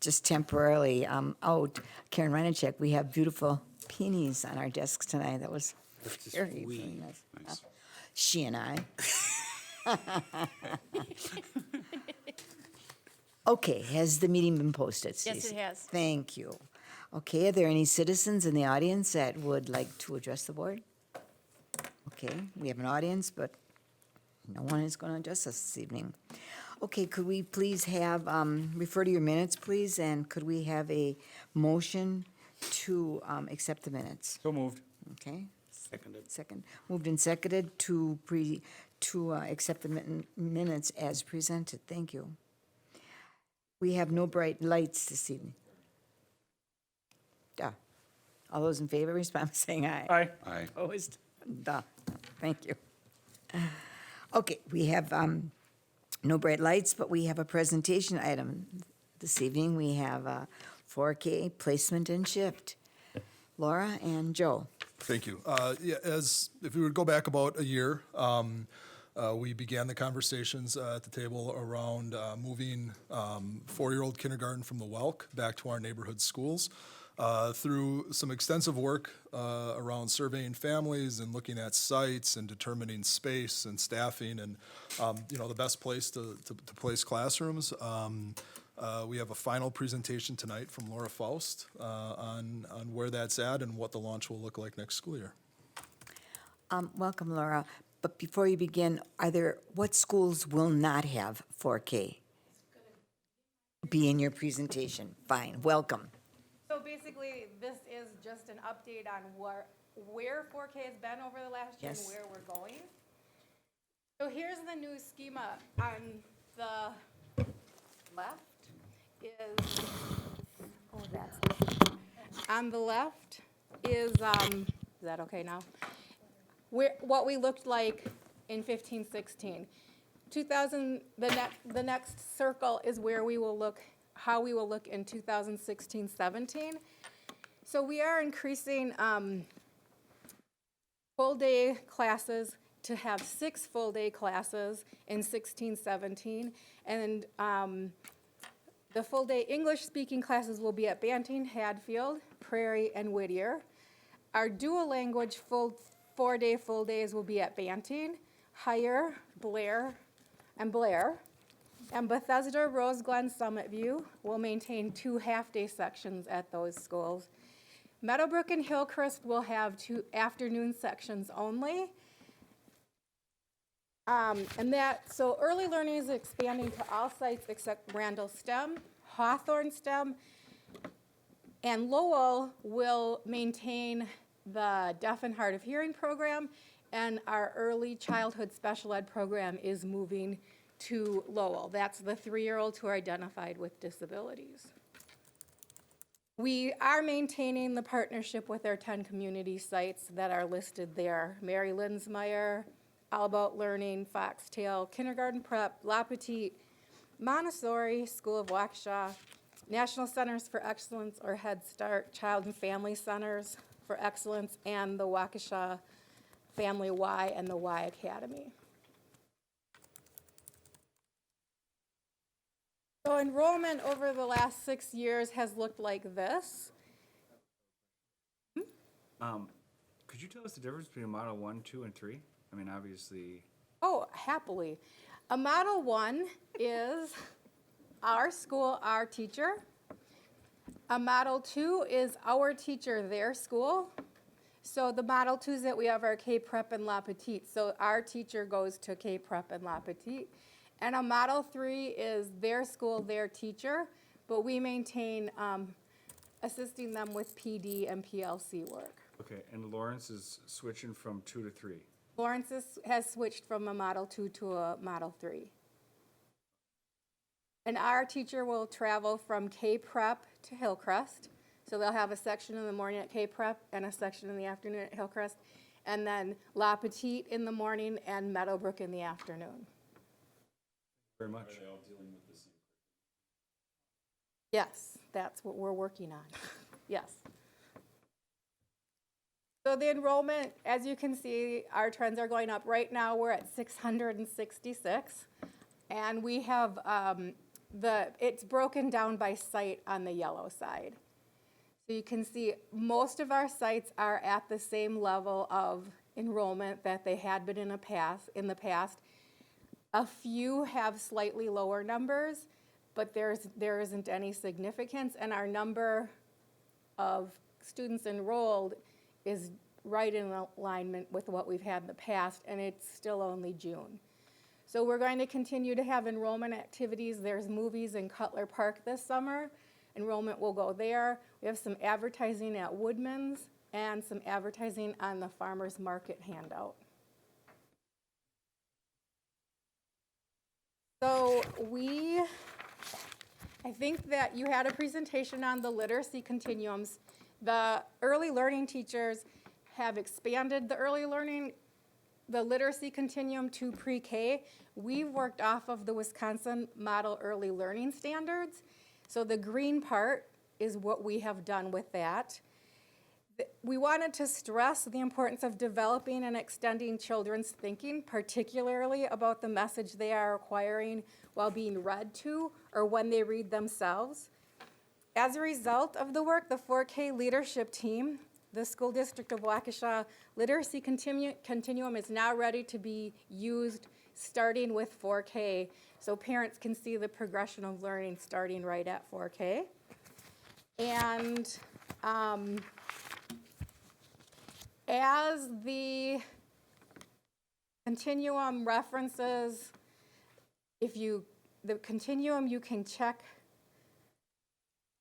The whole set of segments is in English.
just temporarily out. Karen Reinacek, we have beautiful peonies on our desks tonight. That was very, very nice. She and I. Okay, has the meeting been posted, Yes, Stacy? it has. Thank you. Okay, are there any citizens in the audience that would like to address the board? Okay, we have an audience, but no one is going to address us this evening. Okay, could we please have, refer to your minutes, please, and could we have a motion to accept the minutes? So moved. Okay, Seconded. second, moved and seconded to accept the minutes as presented. Thank you. We have no bright lights this evening. Duh. All those in favor, respond by saying aye. Aye. Aye. Opposed? Duh. Thank you. Okay, we have no bright lights, but we have a presentation item this evening. We have 4K placement and shift. Laura and Joe. Thank you. Yeah, as if we would go back about a year, we began the conversations at the table around moving 4-year-old kindergarten from the Welk back to our neighborhood schools. Through some extensive work around surveying families and looking at sites and determining space and staffing and the best place to place classrooms. We have a final presentation tonight from Laura Faust on where that's at and what the launch will look like next school year. Welcome, Laura. But before you begin, what schools will not have 4K? Be in your presentation. Fine, welcome. So basically, this is just an update on where 4K has been over the last year Yes. and where we're going. So here's the new schema. On the left is, on the left is that okay now? What we looked like in 15-16. 2000, the next circle is where we will look, how we will look in 2016-17. So we are increasing full-day classes to have 6 full-day classes in 16-17. And the full-day English-speaking classes will be at Banting, Hadfield, Prairie, and Whittier. Our dual language full 4-day full days will be at Banting, Higher, Blair. And Bethesda, Rose Glen, Summit View will maintain 2 half-day sections at those schools. Meadowbrook and Hillcrest will have 2 afternoon sections only. So early learning is expanding to all sites except Randall STEM, Hawthorne STEM, and Lowell will maintain the deaf and hard of hearing program, and our early childhood special ed program is moving to Lowell. That's the 3-year-olds who are identified with disabilities. We are maintaining the partnership with our 10 community sites that are listed there. Mary Lindsmeyer, All About Learning, Foxtail, Kindergarten Prep, La Petite, Montessori, School of Waukesha, National Centers for Excellence or Head Start, Child and Family Centers for Excellence, and the Waukesha Family Y and the Y Academy. So enrollment over the last 6 years has looked like this. Could you tell us the difference between Model 1, 2, and 3? I mean, obviously. Oh, happily. A Model 1 is our school, our teacher. A Model 2 is our teacher, their school. So the Model 2s that we have are K-Prep and La Petite. So our teacher goes to K-Prep and La Petite. And a Model 3 is their school, their teacher, but we maintain assisting them with PD and PLC work. Okay, and Lawrence is switching from 2 to 3. Lawrence has switched from a Model 2 to a Model 3. And our teacher will travel from K-Prep to Hillcrest. So they'll have a section in the morning at K-Prep and a section in the afternoon at Hillcrest. And then La Petite in the morning and Meadowbrook in the afternoon. Very much. Are they all dealing with the same? Yes, that's what we're working on. Yes. So the enrollment, as you can see, our trends are going up. Right now, we're at 666. And we have It's broken down by site on the yellow side. So you can see most of our sites are at the same level of enrollment that they had been in the past. A few have slightly lower numbers, but there isn't any significance, and our number of students enrolled is right in alignment with what we've had in the past, and it's still only June. So we're going to continue to have enrollment activities. There's movies in Cutler Park this summer. Enrollment will go there. We have some advertising at Woodman's and some advertising on the farmer's market handout. So I think that you had a presentation on the literacy continuums. The early learning teachers have expanded the literacy continuum to pre-K. We've worked off of the Wisconsin Model Early Learning Standards. So the green part is what we have done with that. We wanted to stress the importance of developing and extending children's thinking, particularly about the message they are acquiring while being read to or when they read themselves. As a result of the work, the 4K leadership team, the School District of Waukesha Literacy Continuum is now ready to be used starting with 4K, so parents can see the progression of learning starting right at 4K. And as the continuum references, the continuum you can check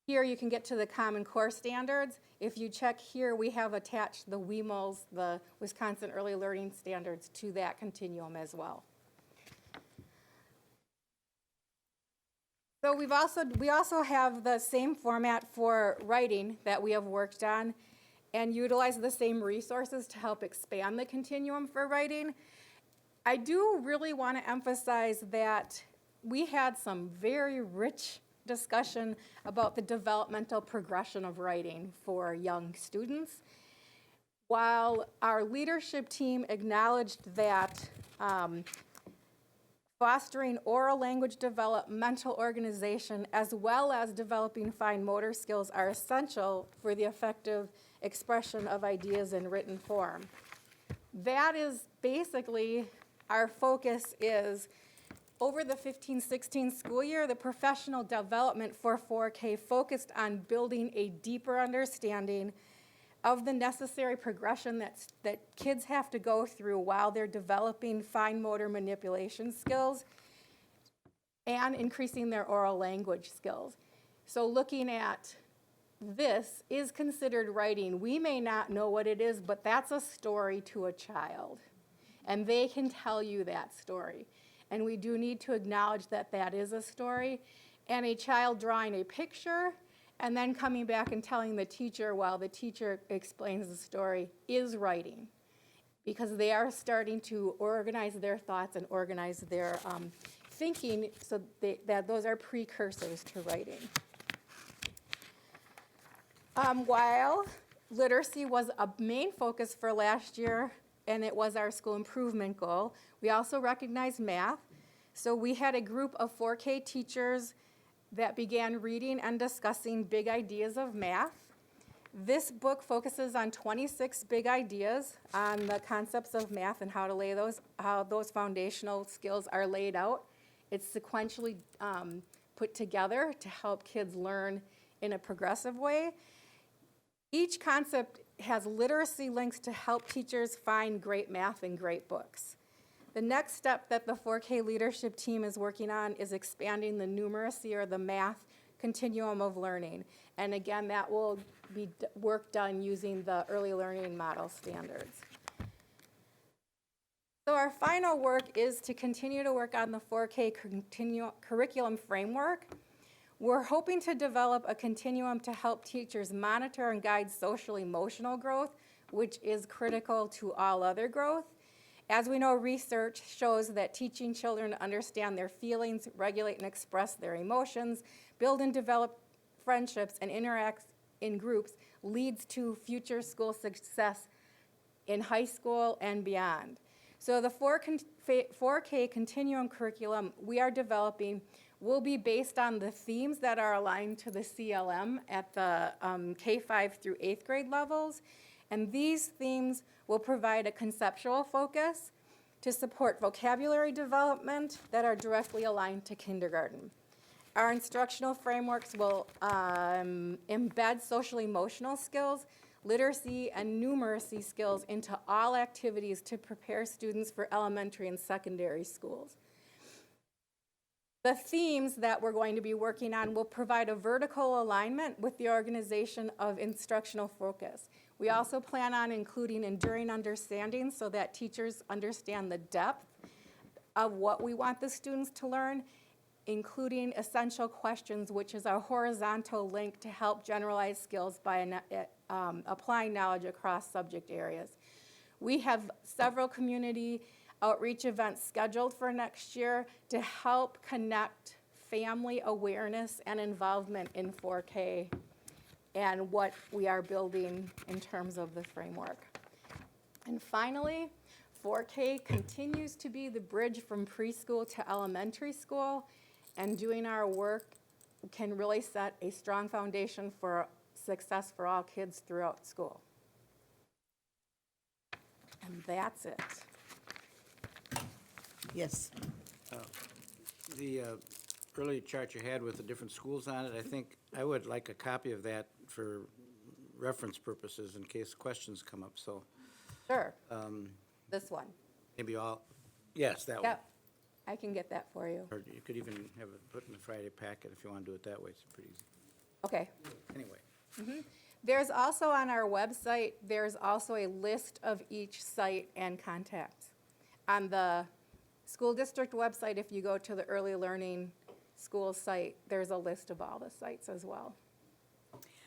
here, you can get to the Common Core standards. If you check here, we have attached the WEMLs, the Wisconsin Early Learning Standards, to that continuum as well. So we also have the same format for writing that we have worked on and utilize the same resources to help expand the continuum for writing. I do really want to emphasize that we had some very rich discussion about the developmental progression of writing for young students. While our leadership team acknowledged that fostering oral language developmental organization as well as developing fine motor skills are essential for the effective expression of ideas in written form. That is basically our focus is over the 15-16 school year, the professional development for 4K focused on building a deeper understanding of the necessary progression that kids have to go through while they're developing fine motor manipulation skills and increasing their oral language skills. So looking at this is considered writing. We may not know what it is, but that's a story to a child, and they can tell you that story. And we do need to acknowledge that that is a story, and a child drawing a picture and then coming back and telling the teacher while the teacher explains the story is writing, because they are starting to organize their thoughts and organize their thinking, so that those are precursors to writing. While literacy was a main focus for last year, and it was our school improvement goal, we also recognized math. So we had a group of 4K teachers that began reading and discussing big ideas of math. This book focuses on 26 big ideas on the concepts of math and how those foundational skills are laid out. It's sequentially put together to help kids learn in a progressive way. Each concept has literacy links to help teachers find great math and great books. The next step that the 4K leadership team is working on is expanding the numeracy or the math continuum of learning. And again, that will be work done using the early learning model standards. So our final work is to continue to work on the 4K curriculum framework. We're hoping to develop a continuum to help teachers monitor and guide social emotional growth, which is critical to all other growth. As we know, research shows that teaching children to understand their feelings, regulate and express their emotions, build and develop friendships, and interact in groups leads to future school success in high school and beyond. So the 4K continuum curriculum we are developing will be based on the themes that are aligned to the CLM at the K-5 through 8th grade levels. And these themes will provide a conceptual focus to support vocabulary development that are directly aligned to kindergarten. Our instructional frameworks will embed social-emotional skills, literacy, and numeracy skills into all activities to prepare students for elementary and secondary schools. The themes that we're going to be working on will provide a vertical alignment with the organization of instructional focus. We also plan on including enduring understanding so that teachers understand the depth of what we want the students to learn, including essential questions, which is our horizontal link to help generalize skills by applying knowledge across subject areas. We have several community outreach events scheduled for next year to help connect family awareness and involvement in 4K and what we are building in terms of the framework. And finally, 4K continues to be the bridge from preschool to elementary school, and doing our work can really set a strong foundation for success for all kids throughout school. And that's it. Yes. The early chart you had with the different schools on it, I think I would like a copy of that for reference purposes in case questions come up, so Sure. This one. maybe all, yes, that one. Yep. I can get that for you. Or you could even have it put in the Friday packet if you want to do it that way, it's pretty easy. Okay. Anyway, There's also on our website, there's also a list of each site and contacts. On the school district website, if you go to the early learning school site, there's a list of all the sites as well.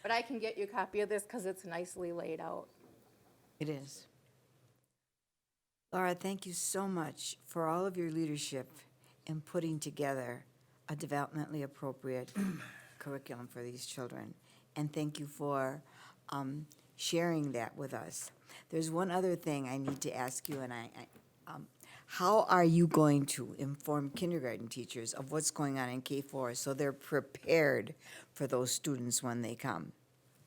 But I can get you a copy of this because it's nicely laid out. It is. Laura, thank you so much for all of your leadership in putting together a developmentally appropriate curriculum for these children. And thank you for sharing that with us. There's one other thing I need to ask you, and how are you going to inform kindergarten teachers of what's going on in K-4 so they're prepared for those students when they come?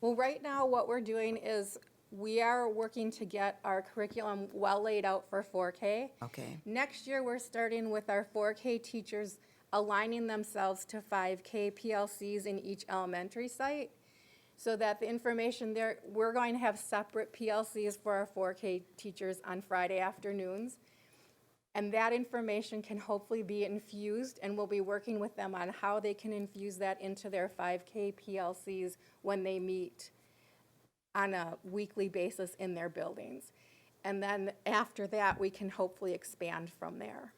Well, right now, what we're doing is we are working to get our curriculum well laid out for 4K. Okay. Next year, we're starting with our 4K teachers aligning themselves to 5K PLCs in each elementary site so that the information there, we're going to have separate PLCs for our 4K teachers on Friday afternoons. And that information can hopefully be infused, and we'll be working with them on how they can infuse that into their 5K PLCs when they meet on a weekly basis in their buildings. And then after that, we can hopefully expand from there.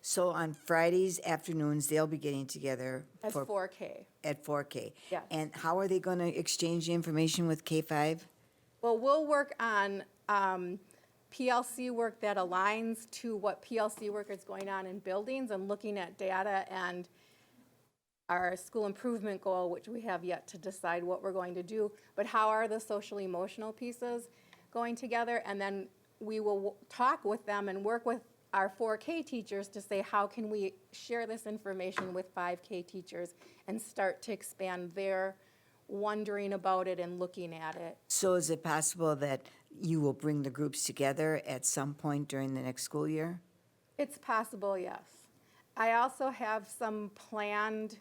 So on Fridays afternoons, they'll be getting together As 4K. at 4K. Yes. And how are they going to exchange the information with K-5? Well, we'll work on PLC work that aligns to what PLC work is going on in buildings and looking at data and our school improvement goal, which we have yet to decide what we're going to do, but how are the social emotional pieces going together? And then we will talk with them and work with our 4K teachers to say, how can we share this information with 5K teachers and start to expand their wondering about it and looking at it. So is it possible that you will bring the groups together at some point during the next school year? It's possible, yes. I also have some planned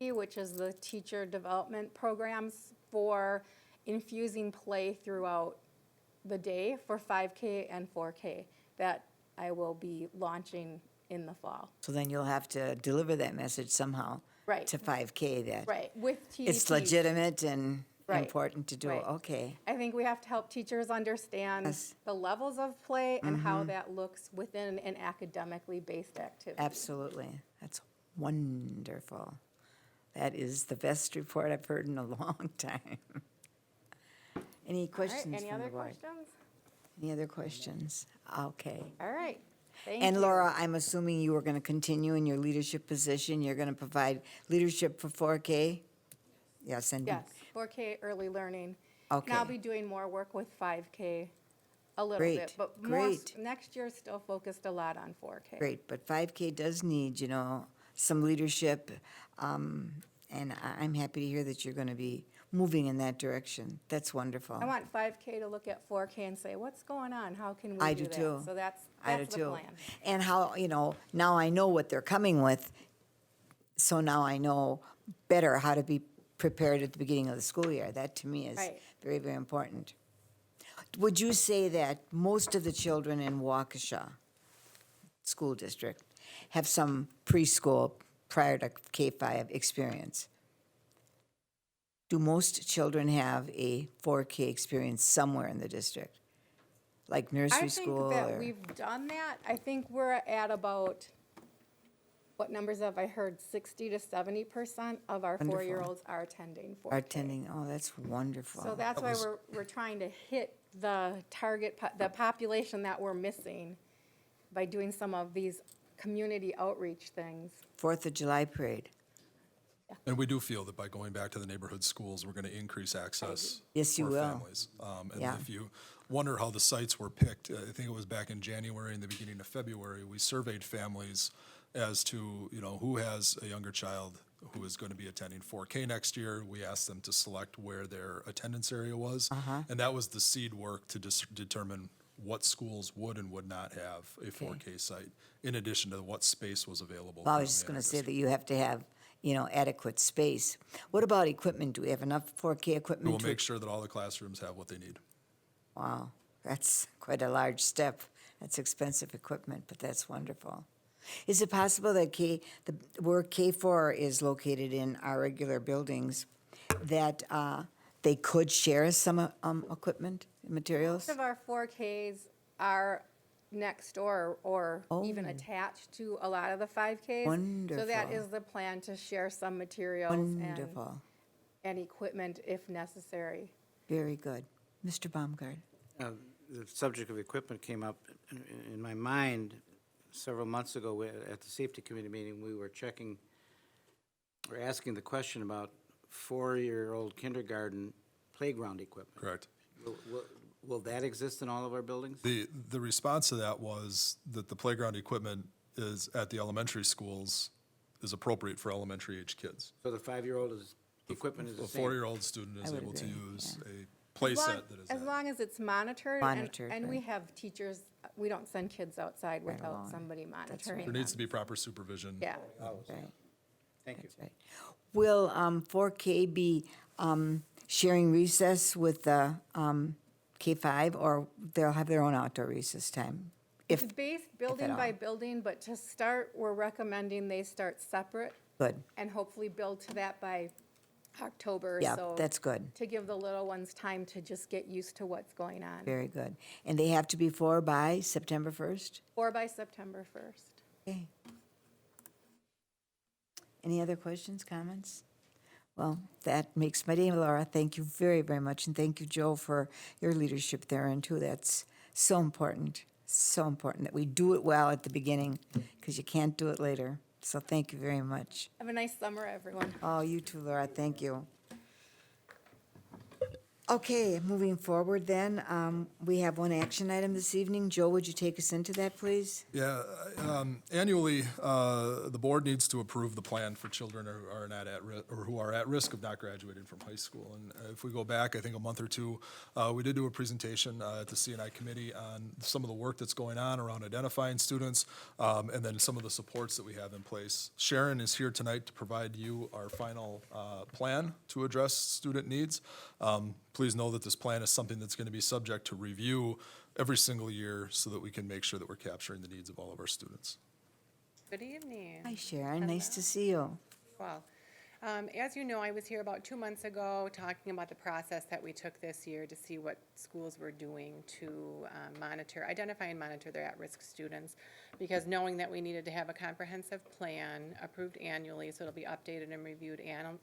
TD, which is the teacher development programs for infusing play throughout the day for 5K and 4K that I will be launching in the fall. So then you'll have to deliver that message somehow Right. to 5K that Right, with TDPs. it's legitimate and Right, important to do. right. Okay. I think we have to help teachers understand Yes. the levels of play and how that looks within an academically based activity. Absolutely. That's wonderful. That is the best report I've heard in a long time. Any All right, questions any from the other board? questions? Any other questions? Okay. All right, thank you. And Laura, I'm assuming you are going to continue in your leadership position. You're going to provide leadership for 4K? Yes, and Yes, 4K early learning. Okay. And I'll be doing more work with 5K a little Great, bit, but more, great. next year still focused a lot on 4K. great, but 5K does need, some leadership, and I'm happy to hear that you're going to be moving in that direction. That's wonderful. I want 5K to look at 4K and say, what's going on? How can we I do do that? too. So that's I do the too. plan. And how, now I know what they're coming with, so now I know better how to be prepared at the beginning of the school year. That to me is Right. very, very important. Would you say that most of the children in Waukesha School District have some preschool prior to K-5 experience? Do most children have a 4K experience somewhere in the district? Like nursery school I think that or? we've done that. I think we're at about, what numbers have I heard? 60 to 70% of our Wonderful. 4-year-olds are attending 4K. Are attending, oh, that's wonderful. So that's why we're trying to hit the target, the population that we're missing by doing some of these community outreach things. 4th of July parade. And we do feel that by going back to the neighborhood schools, we're going to increase access Yes, you for will. families. And Yeah. if you wonder how the sites were picked, I think it was back in January and the beginning of February, we surveyed families as to, who has a younger child who is going to be attending 4K next year. We asked them to select where their attendance area was. And that was the seed work to determine what schools would and would not have a 4K site, in addition to what space was available. Well, I was just currently in going to our say district. that you have to have, adequate space. What about equipment? Do we have enough 4K We equipment? will to- make sure that all the classrooms have what they need. Wow, that's quite a large step. That's expensive equipment, but that's wonderful. Is it possible that where K4 is located in our regular buildings, that they could share some equipment, materials? Most of our 4Ks are next door or even Oh. attached to a lot of the 5Ks. So that Wonderful. is the plan, to share some materials Wonderful, and equipment if necessary. very good. Mr. Baumgart? The subject of equipment came up in my mind several months ago at the safety committee meeting. We were checking, or asking the question about 4-year-old kindergarten playground equipment. Correct. Will that exist in all of our buildings? The response to that was that the playground equipment is at the elementary schools is appropriate for elementary age kids. So the 5-year-old equipment is the A same? 4-year-old student is I would able to agree, use yeah. a play set that is As at. long as it's monitored. Monitored, And we right. have teachers, we don't send kids outside Right without along. somebody monitoring There needs to them. be proper supervision. Yeah. Right. Thank you. That's right. Will 4K be sharing recess with the K-5, or they'll have their own outdoor recess time? If, It's based building all. by building, but to start, we're recommending they start separate good, and hopefully build to that by October or yeah, so. that's good, To give the little ones time to just get used to what's going on. very good. And they have to be 4 by September 1st? Or by September 1st. Okay. Any other questions, comments? Well, that makes my day, Laura. Thank you very, very much, and thank you, Joe, for your leadership there, and too, that's so important that we do it well at the beginning, because you can't do it later. So thank you very much. Have a nice summer, everyone. Oh, you too, Laura, thank you. Okay, moving forward then, we have one action item this evening. Joe, would you take us into that, please? Yeah, annually, the board needs to approve the plan for children who are not or who are at risk of not graduating from high school. And if we go back, I think a month or two, we did do a presentation at the C&I committee on some of the work that's going on around identifying students, and then some of the supports that we have in place. Sharon is here tonight to provide you our final plan to address student needs. Please know that this plan is something that's going to be subject to review every single year so that we can make sure that we're capturing the needs of all of our students. Good evening. Hi, Sharon, nice to see you. Well, as you know, I was here about 2 months ago talking about the process that we took this year to see what schools were doing to identify and monitor their at-risk students, because knowing that we needed to have a comprehensive plan approved annually, so it'll be updated and reviewed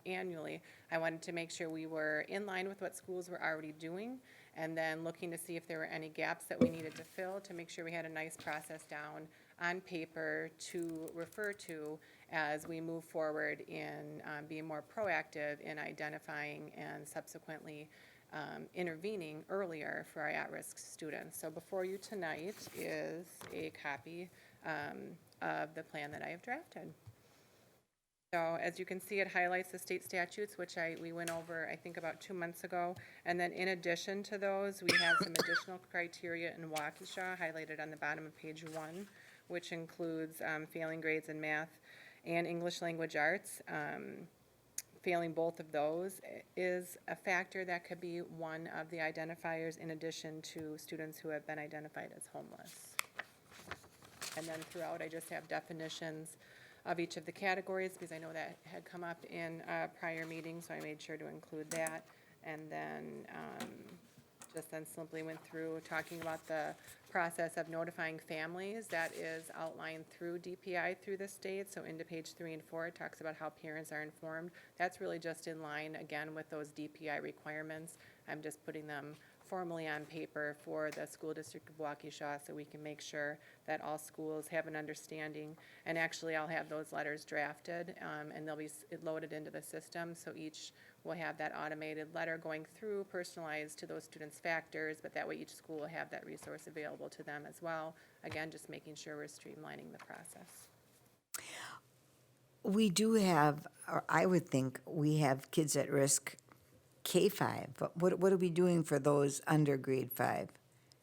annually, I wanted to make sure we were in line with what schools were already doing, and then looking to see if there were any gaps that we needed to fill to make sure we had a nice process down on paper to refer to as we move forward in being more proactive in identifying and subsequently intervening earlier for our at-risk students. So before you tonight is a copy of the plan that I have drafted. So as you can see, it highlights the state statutes, which we went over, I think, about 2 months ago. And then in addition to those, we have some additional criteria in Waukesha highlighted on the bottom of page 1, which includes failing grades in math and English language arts. Failing both of those is a factor that could be one of the identifiers in addition to students who have been identified as homeless. And then throughout, I just have definitions of each of the categories, because I know that had come up in a prior meeting, so I made sure to include that. And then, just then simply went through talking about the process of notifying families. That is outlined through DPI through the state, so into page 3 and 4, it talks about how parents are informed. That's really just in line, again, with those DPI requirements. I'm just putting them formally on paper for the school district of Waukesha, so we can make sure that all schools have an understanding. And actually, I'll have those letters drafted, and they'll be loaded into the system, so each will have that automated letter going through, personalized to those students' factors, but that way each school will have that resource available to them as well. Again, just making sure we're streamlining the process. We do have, or I would think, we have kids at risk K-5, but what are we doing for those under grade 5?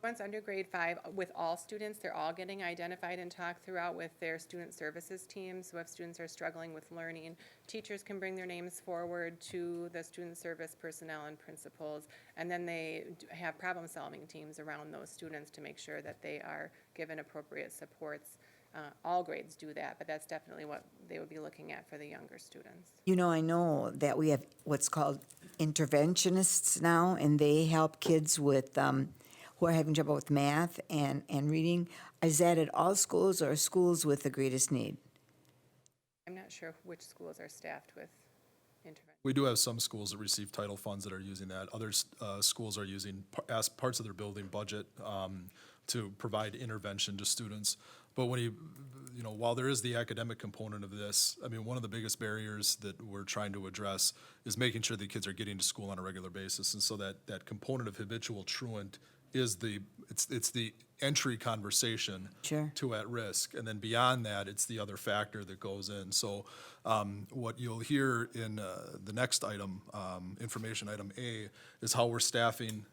Once under grade 5, with all students, they're all getting identified and talked throughout with their student services team. So if students are struggling with learning, teachers can bring their names forward to the student service personnel and principals, and then they have problem-solving teams around those students to make sure that they are given appropriate supports. All grades do that, but that's definitely what they would be looking at for the younger students. You know, I know that we have what's called interventionists now, and they help kids with, who are having trouble with math and reading. Is that at all schools or schools with the greatest need? I'm not sure which schools are staffed with intervention. We do have some schools that receive title funds that are using that. Other schools are using parts of their building budget to provide intervention to students. But when while there is the academic component of this, I mean, one of the biggest barriers that we're trying to address is making sure that kids are getting to school on a regular basis. And so that component of habitual truant is it's the entry conversation Sure. to at risk. And then beyond that, it's the other factor that goes in. So what you'll hear in the next item, information item A, is how we're staffing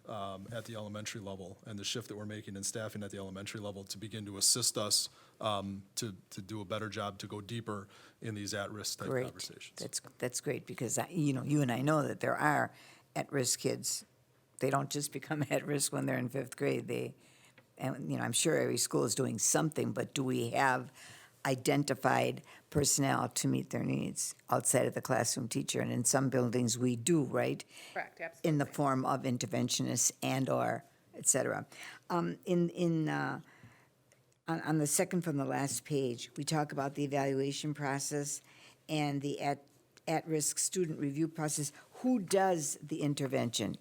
at the elementary level and the shift that we're making in staffing at the elementary level to begin to assist us to do a better job, to go deeper in these at-risk type Great. conversations. That's great, because, you and I know that there are at-risk kids. They don't just become at risk when they're in 5th grade. I'm sure every school is doing something, but do we have identified personnel to meet their needs outside of the classroom teacher? And in some buildings, we do, right? Correct, absolutely. In the form of interventionists and/or et cetera. On the second from the last page, we talk about the evaluation process and the at-risk student review process. Who does the intervention?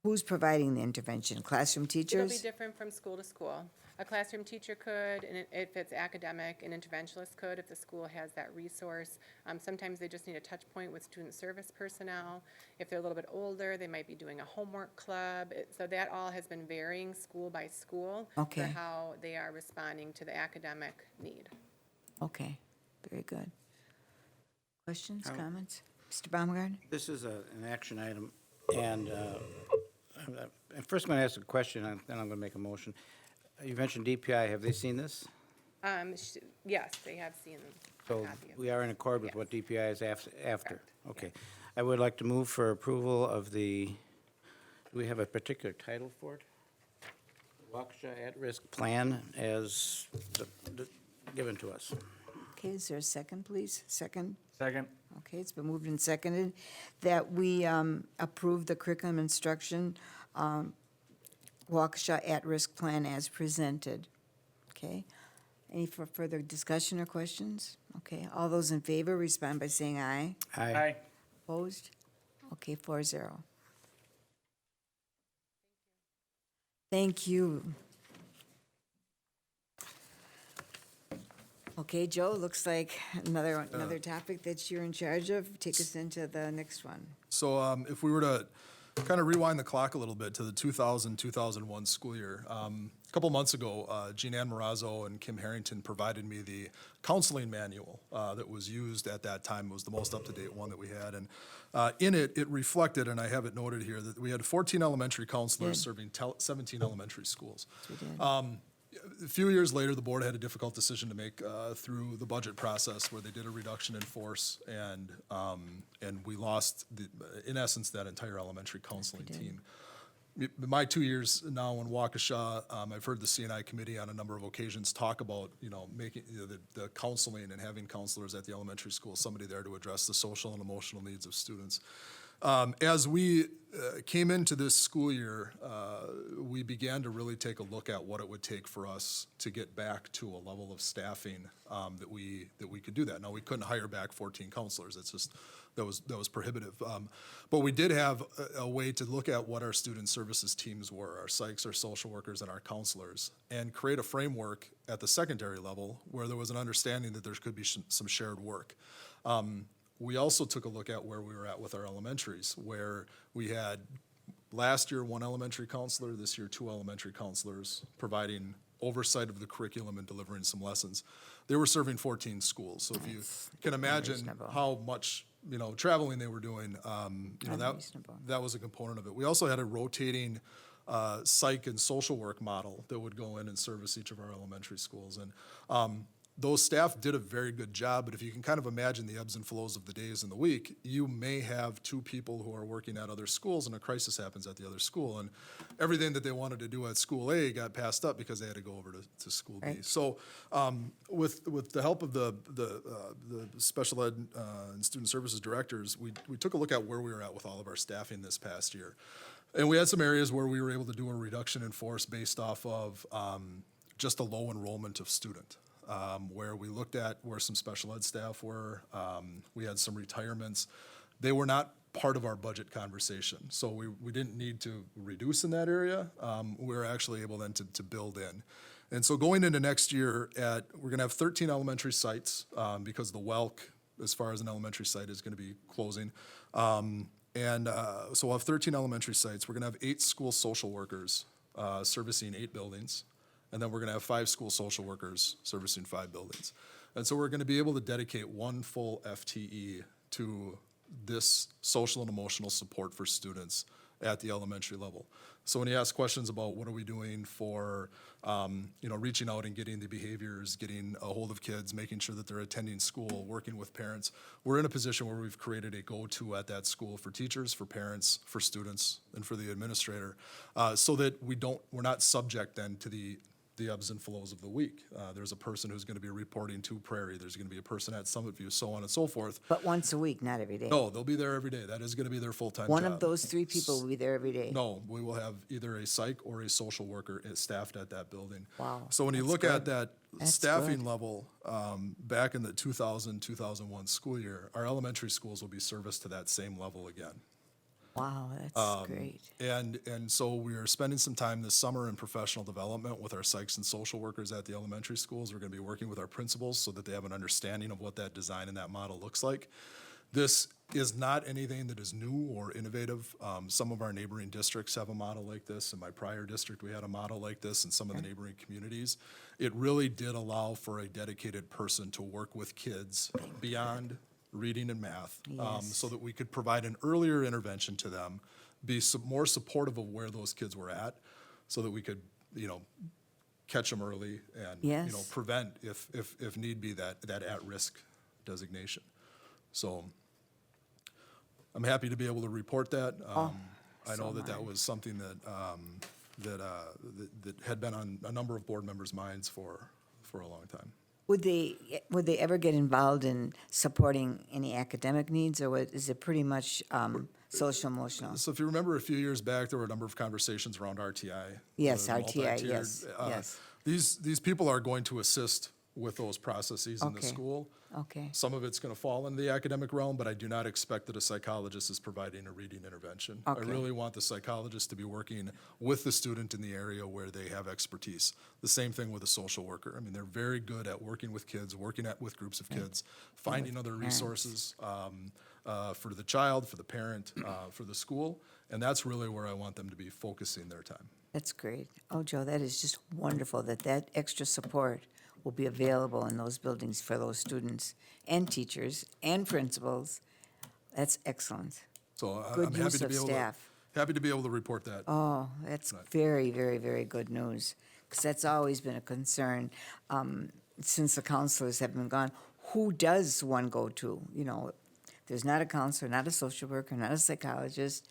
Who's providing the intervention? Classroom It'll be teachers? different from school to school. A classroom teacher could, and if it's academic, an interventionist could, if the school has that resource. Sometimes they just need a touch point with student service personnel. If they're a little bit older, they might be doing a homework club. So that all has been varying school by school Okay. for how they are responding to the academic need. Okay, very good. Questions, comments? Mr. Baumgart? This is an action item, and first I'm going to ask a question, and then I'm going to make a motion. You mentioned DPI. Have they seen this? Yes, they have seen a So copy of we are in accord with Yes. what DPI is after? Correct, Okay. I would like to move for approval of do we have a particular title for it? Waukesha at-risk plan as given to us. Okay, is there a second, please? Second? Second. Okay, it's been moved and seconded that we approve the curriculum instruction Waukesha at-risk plan as presented. Okay? Any further discussion or questions? Okay, all those in favor respond by saying aye. Aye. Opposed? Okay, 4-0. Thank you. Okay, Joe, looks like another topic that you're in charge of. Take us into the next one. So if we were to kind of rewind the clock a little bit to the 2000-2001 school year. A couple months ago, Jean Ann Morazzo and Kim Harrington provided me the counseling manual that was used at that time. It was the most up-to-date one that we had. And in it, it reflected, and I have it noted here, that we had 14 elementary counselors serving 17 elementary schools. We did. A few years later, the board had a difficult decision to make through the budget process, where they did a reduction in force, and we lost, in essence, that entire elementary counseling team. My 2 years now in Waukesha, I've heard the C&I committee on a number of occasions talk about, making the counseling and having counselors at the elementary school, somebody there to address the social and emotional needs of students. As we came into this school year, we began to really take a look at what it would take for us to get back to a level of staffing that we could do that. Now, we couldn't hire back 14 counselors. It's just that was prohibitive. But we did have a way to look at what our student services teams were, our psychs, our social workers, and our counselors, and create a framework at the secondary level where there was an understanding that there could be some shared work. We also took a look at where we were at with our elementaries, where we had last year 1 elementary counselor, this year 2 elementary counselors, providing oversight of the curriculum and delivering some lessons. They were serving 14 schools, so if you can imagine unreasonable. how much traveling they were doing, Unreasonable. that was a component of it. We also had a rotating psych and social work model that would go in and service each of our elementary schools, and those staff did a very good job, but if you can kind of imagine the ebbs and flows of the days in the week, you may have 2 people who are working at other schools and a crisis happens at the other school. And everything that they wanted to do at school A got passed up because they had to go over to school B. Right. So with the help of the special ed and student services directors, we took a look at where we were at with all of our staffing this past year. And we had some areas where we were able to do a reduction in force based off of just a low enrollment of student. Where we looked at where some special ed staff were. We had some retirements. They were not part of our budget conversation, so we didn't need to reduce in that area. We were actually able then to build in. And so going into next year, we're going to have 13 elementary sites because the Welk, as far as an elementary site, is going to be closing. So we'll have 13 elementary sites. We're going to have 8 school social workers servicing 8 buildings. And then we're going to have 5 school social workers servicing 5 buildings. And so we're going to be able to dedicate 1 full FTE to this social and emotional support for students at the elementary level. So when you ask questions about what are we doing for, reaching out and getting the behaviors, getting a hold of kids, making sure that they're attending school, working with parents, we're in a position where we've created a go-to at that school for teachers, for parents, for students, and for the administrator, so that we're not subject then to the ebbs and flows of the week. There's a person who's going to be reporting to Prairie. There's going to be a person at Summit View, so on and so forth. But once a week, not every day. No, they'll be there every day. That is going to be their full-time job. One of those 3 people will be there every day. No, we will have either a psych or a social worker staffed at that building. Wow, So when you that's look at good. that That's staffing good. level, back in the 2000-2001 school year, our elementary schools will be serviced to that same level again. Wow, that's great. And so we are spending some time this summer in professional development with our psychs and social workers at the elementary schools. We're going to be working with our principals so that they have an understanding of what that design and that model looks like. This is not anything that is new or innovative. Some of our neighboring districts have a model like this. In my prior district, we had a model like this in some of the neighboring communities. It really did allow for a dedicated person to work with kids beyond reading and math, Yes. so that we could provide an earlier intervention to them, be more supportive of where those kids were at, so that we could, catch them early and, Yes. prevent, if need be, that at-risk designation. So I'm happy to be able to report that. I know that was something that had been on a number of board members' minds for a long time. Would they ever get involved in supporting any academic needs, or is it pretty much social emotional? So if you remember a few years back, there were a number of conversations around RTI. Yes, the RTI, multi-tiered. yes, yes. These people are going to assist with those processes in the Okay. school. Okay. Some of it's going to fall in the academic realm, but I do not expect that a psychologist is providing a reading intervention. Okay. I really want the psychologist to be working with the student in the area where they have expertise. The same thing with a social worker. I mean, they're very good at working with kids, working with groups of kids, finding other parents. resources. for the child, for the parent, for the school, and that's really where I want them to be focusing their time. That's great. Oh, Joe, that is just wonderful that that extra support will be available in those buildings for those students and teachers and principals. That's excellent. So Good I'm happy use to of be able staff. happy to be able to report that. Oh, that's very, very, very good news, because that's always been a concern since the counselors have been gone. Who does one go to? You know, there's not a counselor, not a social worker, not a psychologist.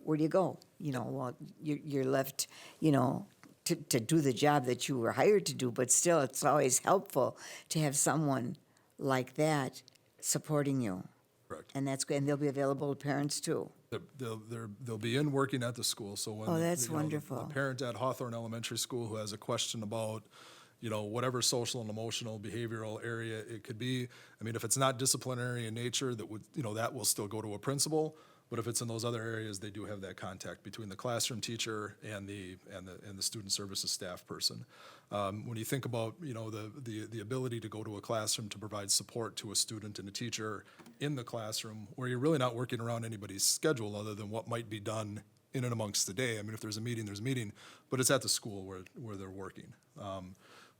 Where do you go? You know, well, you're left, you know, to do the job that you were hired to do, but still, it's always helpful to have someone like that supporting you. Correct. And that's good, and they'll be available to parents too. They'll be in working at the school, so when. Oh, that's you know, wonderful. The parent at Hawthorne Elementary School who has a question about, you know, whatever social and emotional behavioral area it could be, I mean, if it's not disciplinary in nature, that would, you know, that will still go to a principal, but if it's in those other areas, they do have that contact between the classroom teacher and the student services staff person. When you think about, you know, the ability to go to a classroom to provide support to a student and a teacher in the classroom, where you're really not working around anybody's schedule other than what might be done in and amongst the day. I mean, if there's a meeting, there's a meeting, but it's at the school where they're working.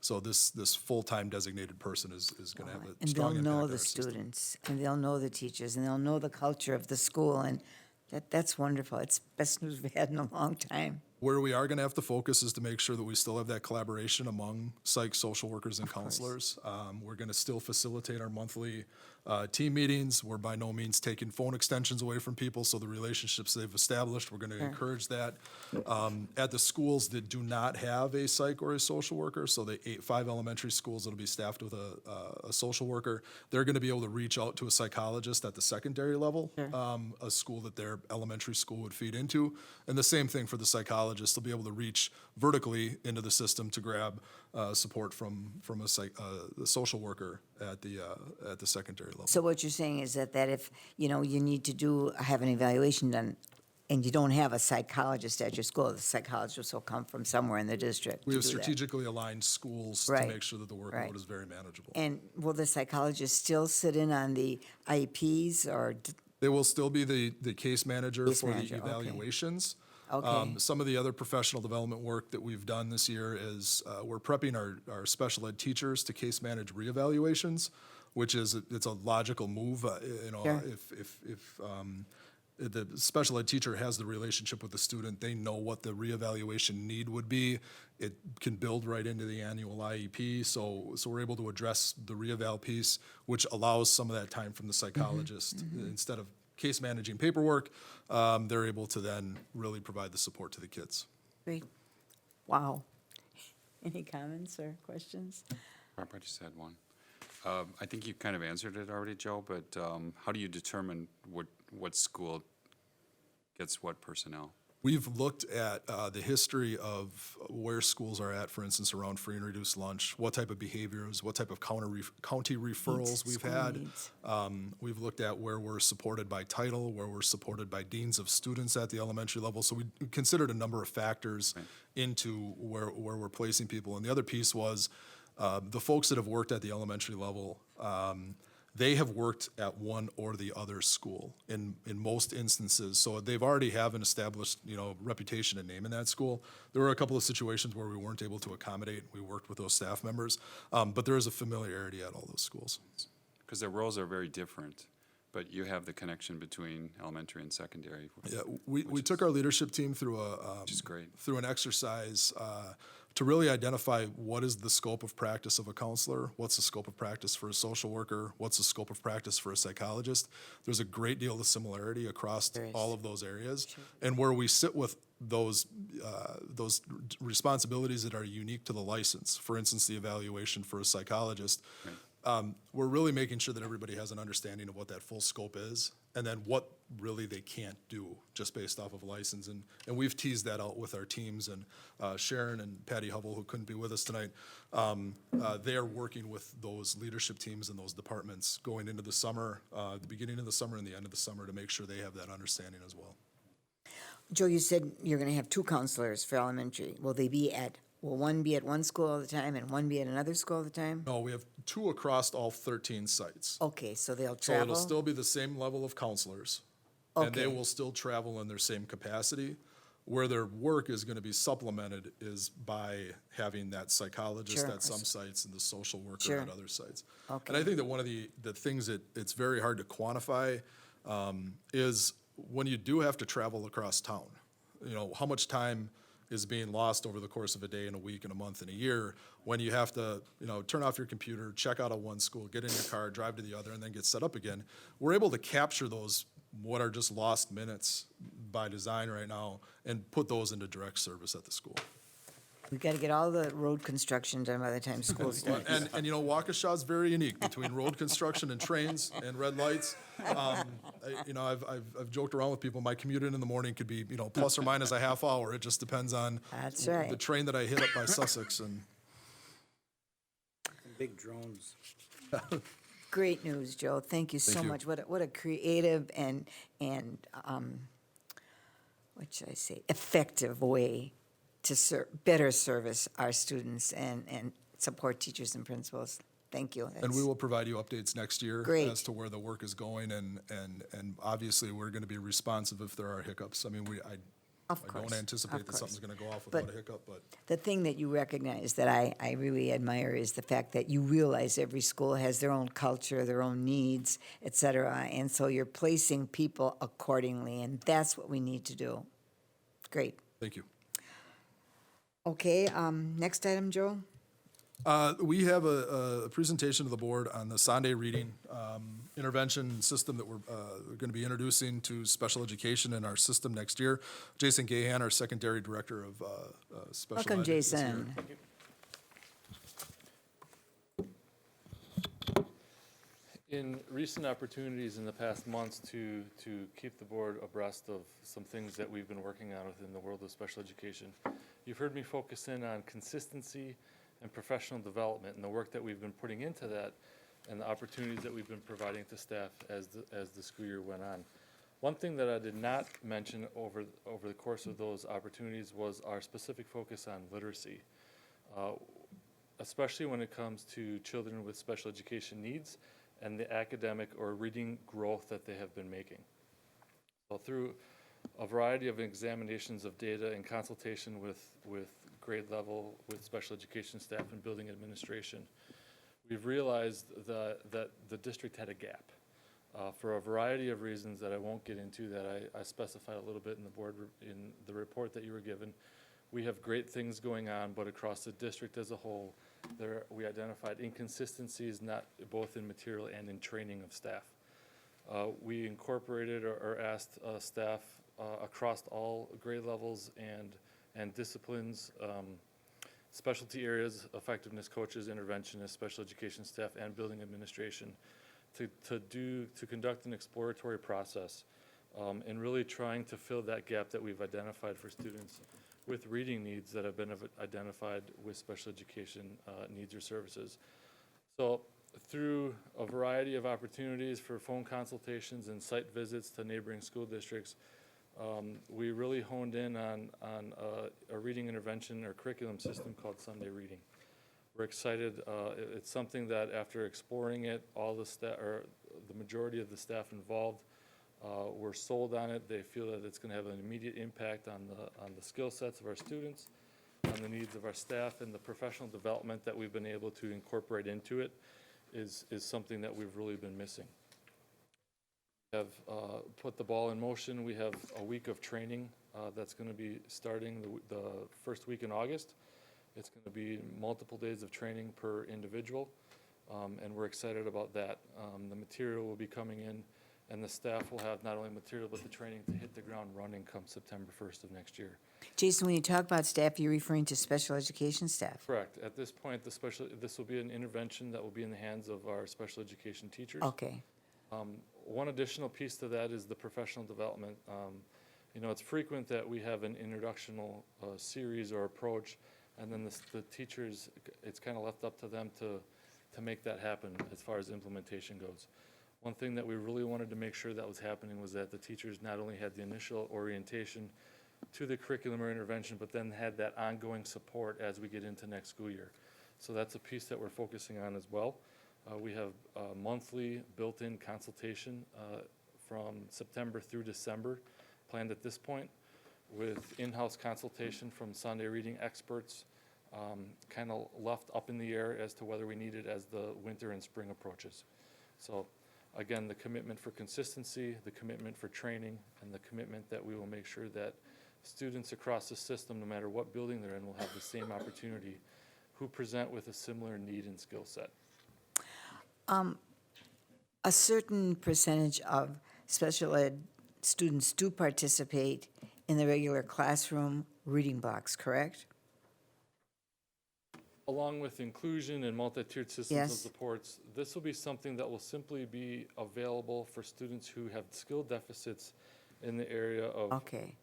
So this full-time designated person is going to have a And strong they'll impact know on the our system. students, and they'll know the teachers, and they'll know the culture of the school, and that's wonderful. It's best news we've had in a long time. Where we are going to have to focus is to make sure that we still have that collaboration among psych, social workers, and counselors. We're going to still facilitate our monthly team meetings. We're by no means taking phone extensions away from people, so the relationships they've established, we're going to encourage that. At the schools that do not have a psych or a social worker, so the 5 elementary schools that'll be staffed with a social worker, they're going to be able to reach out to a psychologist at the secondary level, a school that their elementary school would feed into. And the same thing for the psychologist. They'll be able to reach vertically into the system to grab support from the social worker at the secondary level. So what you're saying is that if, you know, you need to have an evaluation done, and you don't have a psychologist at your school, the psychologist will come from somewhere in the district We to have do that. strategically aligned schools to Right, make sure that the right. workload is very manageable. And will the psychologist still sit in on the IEPs, or, They will still be the case manager Case for manager, the okay. evaluations. Okay. Some of the other professional development work that we've done this year is we're prepping our special ed teachers to case manage reevaluations, which is, it's a logical move. You know, Sure. if the special ed teacher has the relationship with the student, they know what the reevaluation need would be. It can build right into the annual IEP, so we're able to address the reeval piece, which allows some of that time from the psychologist. Instead of case managing paperwork, they're able to then really provide the support to the kids. great, wow. Any comments or questions? Barbara just had one. I think you kind of answered it already, Joe, but how do you determine what school gets what personnel? We've looked at the history of where schools are at, for instance, around free and reduced lunch, what type of behaviors, what type of county referrals we've school had. needs. We've looked at where we're supported by title, where we're supported by deans of students at the elementary level. So we considered a number of factors into where we're placing people. And the other piece was the folks that have worked at the elementary level, they have worked at one or the other school in most instances. So they've already have an established, you know, reputation and name in that school. There were a couple of situations where we weren't able to accommodate. We worked with those staff members, but there is a familiarity at all those schools. Because their roles are very different, but you have the connection between elementary and secondary. Yeah, we took our leadership team through Which is great. through an exercise to really identify what is the scope of practice of a counselor, what's the scope of practice for a social worker, what's the scope of practice for a psychologist. There's a great deal of similarity across There is. all of those areas, and where we sit with those responsibilities that are unique to the license. For instance, the evaluation for a psychologist. We're really making sure that everybody has an understanding of what that full scope is, and then what really they can't do just based off of license. And we've teased that out with our teams, and Sharon and Patty Hubble, who couldn't be with us tonight, they are working with those leadership teams and those departments going into the summer, the beginning of the summer and the end of the summer, to make sure they have that understanding as well. Joe, you said you're going to have 2 counselors for elementary. Will they be at Will one be at one school all the time and one be at another school all the time? No, we have 2 across all 13 sites. Okay, so they'll So it'll travel? still be the same level of counselors. And they Okay. will still travel in their same capacity. Where their work is gonna be supplemented is by having that psychologist Sure, at some or sites and the social worker Sure. at other sites. And Okay. I think that one of the things that it's very hard to quantify, is when you do have to travel across town. You know, how much time is being lost over the course of a day and a week and a month and a year when you have to, you know, turn off your computer, check out of one school, get in your car, drive to the other, and then get set up again. We're able to capture those, what are just lost minutes by design right now, and put those into direct service at the school. We gotta get all the road construction done by the time school starts. And you know, Waukesha is very unique between road construction and trains and red lights. You know, I've joked around with people, my commute in the morning could be, you know, plus or minus a half hour. It just depends on That's the right. train that I hit up by Sussex and. Big drones. Great news, Joe. Thank you so Thank you. much. What a creative and, what should I say, effective way to better service our students and support teachers and principals. Thank you. And we That's- will provide you updates next year Great. as to where the work is going, and obviously, we're gonna be responsive if there are hiccups. I mean, I Of I course, don't anticipate of that something's course. gonna go off But- without a hiccup, but The thing that you recognize that I really admire is the fact that you realize every school has their own culture, their own needs, et cetera, and so you're placing people accordingly, and that's what we need to do. Great. thank you. Okay, next item, Joe? We have a presentation to the board on the Sunday reading intervention system that we're going to be introducing to special education in our system next year. Jason Gahan, our secondary director of special ed. Welcome, is here. Jason. In recent opportunities in the past months to keep the board abreast of some things that we've been working on within the world of special education, you've heard me focus in on consistency and professional development and the work that we've been putting into that and the opportunities that we've been providing to staff as the school year went on. One thing that I did not mention over the course of those opportunities was our specific focus on literacy, especially when it comes to children with special education needs and the academic or reading growth that they have been making. So through a variety of examinations of data and consultation with grade level, with special education staff and building administration, we've realized that the district had a gap. For a variety of reasons that I won't get into, that I specified a little bit in the board, in the report that you were given. We have great things going on, but across the district as a whole, we identified inconsistencies, not both in material and in training of staff. We incorporated or asked staff across all grade levels and disciplines, specialty areas, effectiveness coaches, interventionists, special education staff, and building administration to conduct an exploratory process and really trying to fill that gap that we've identified for students with reading needs that have been identified with special education needs or services. So through a variety of opportunities for phone consultations and site visits to neighboring school districts, we really honed in on a reading intervention or curriculum system called Sunday Reading. We're excited. It's something that after exploring it, all the staff, or the majority of the staff involved, were sold on it. They feel that it's going to have an immediate impact on the skill sets of our students, on the needs of our staff, and the professional development that we've been able to incorporate into it is something that we've really been missing. We have put the ball in motion. We have a week of training that's going to be starting the first week in August. It's going to be multiple days of training per individual, and we're excited about that. The material will be coming in, and the staff will have not only material but the training to hit the ground running come September 1st of next year. Jason, when you talk about staff, you're referring to special education staff? Correct. At this point, this will be an intervention that will be in the hands of our special education teachers. Okay, One additional piece to that is the professional development. It's frequent that we have an introductional series or approach, and then the teachers, it's kind of left up to them to make that happen as far as implementation goes. One thing that we really wanted to make sure that was happening was that the teachers not only had the initial orientation to the curriculum or intervention, but then had that ongoing support as we get into next school year. So that's a piece that we're focusing on as well. We have monthly built-in consultation from September through December planned at this point, with in-house consultation from Sunday reading experts, kind of left up in the air as to whether we need it as the winter and spring approaches. So again, the commitment for consistency, the commitment for training, and the commitment that we will make sure that students across the system, no matter what building they're in, will have the same opportunity who present with a similar need and skill set. A certain percentage of special ed students do participate in the regular classroom reading blocks, correct? Along with inclusion and multi-tiered systems of Yes. supports, this will be something that will simply be available for students who have skill deficits in the area of, Okay.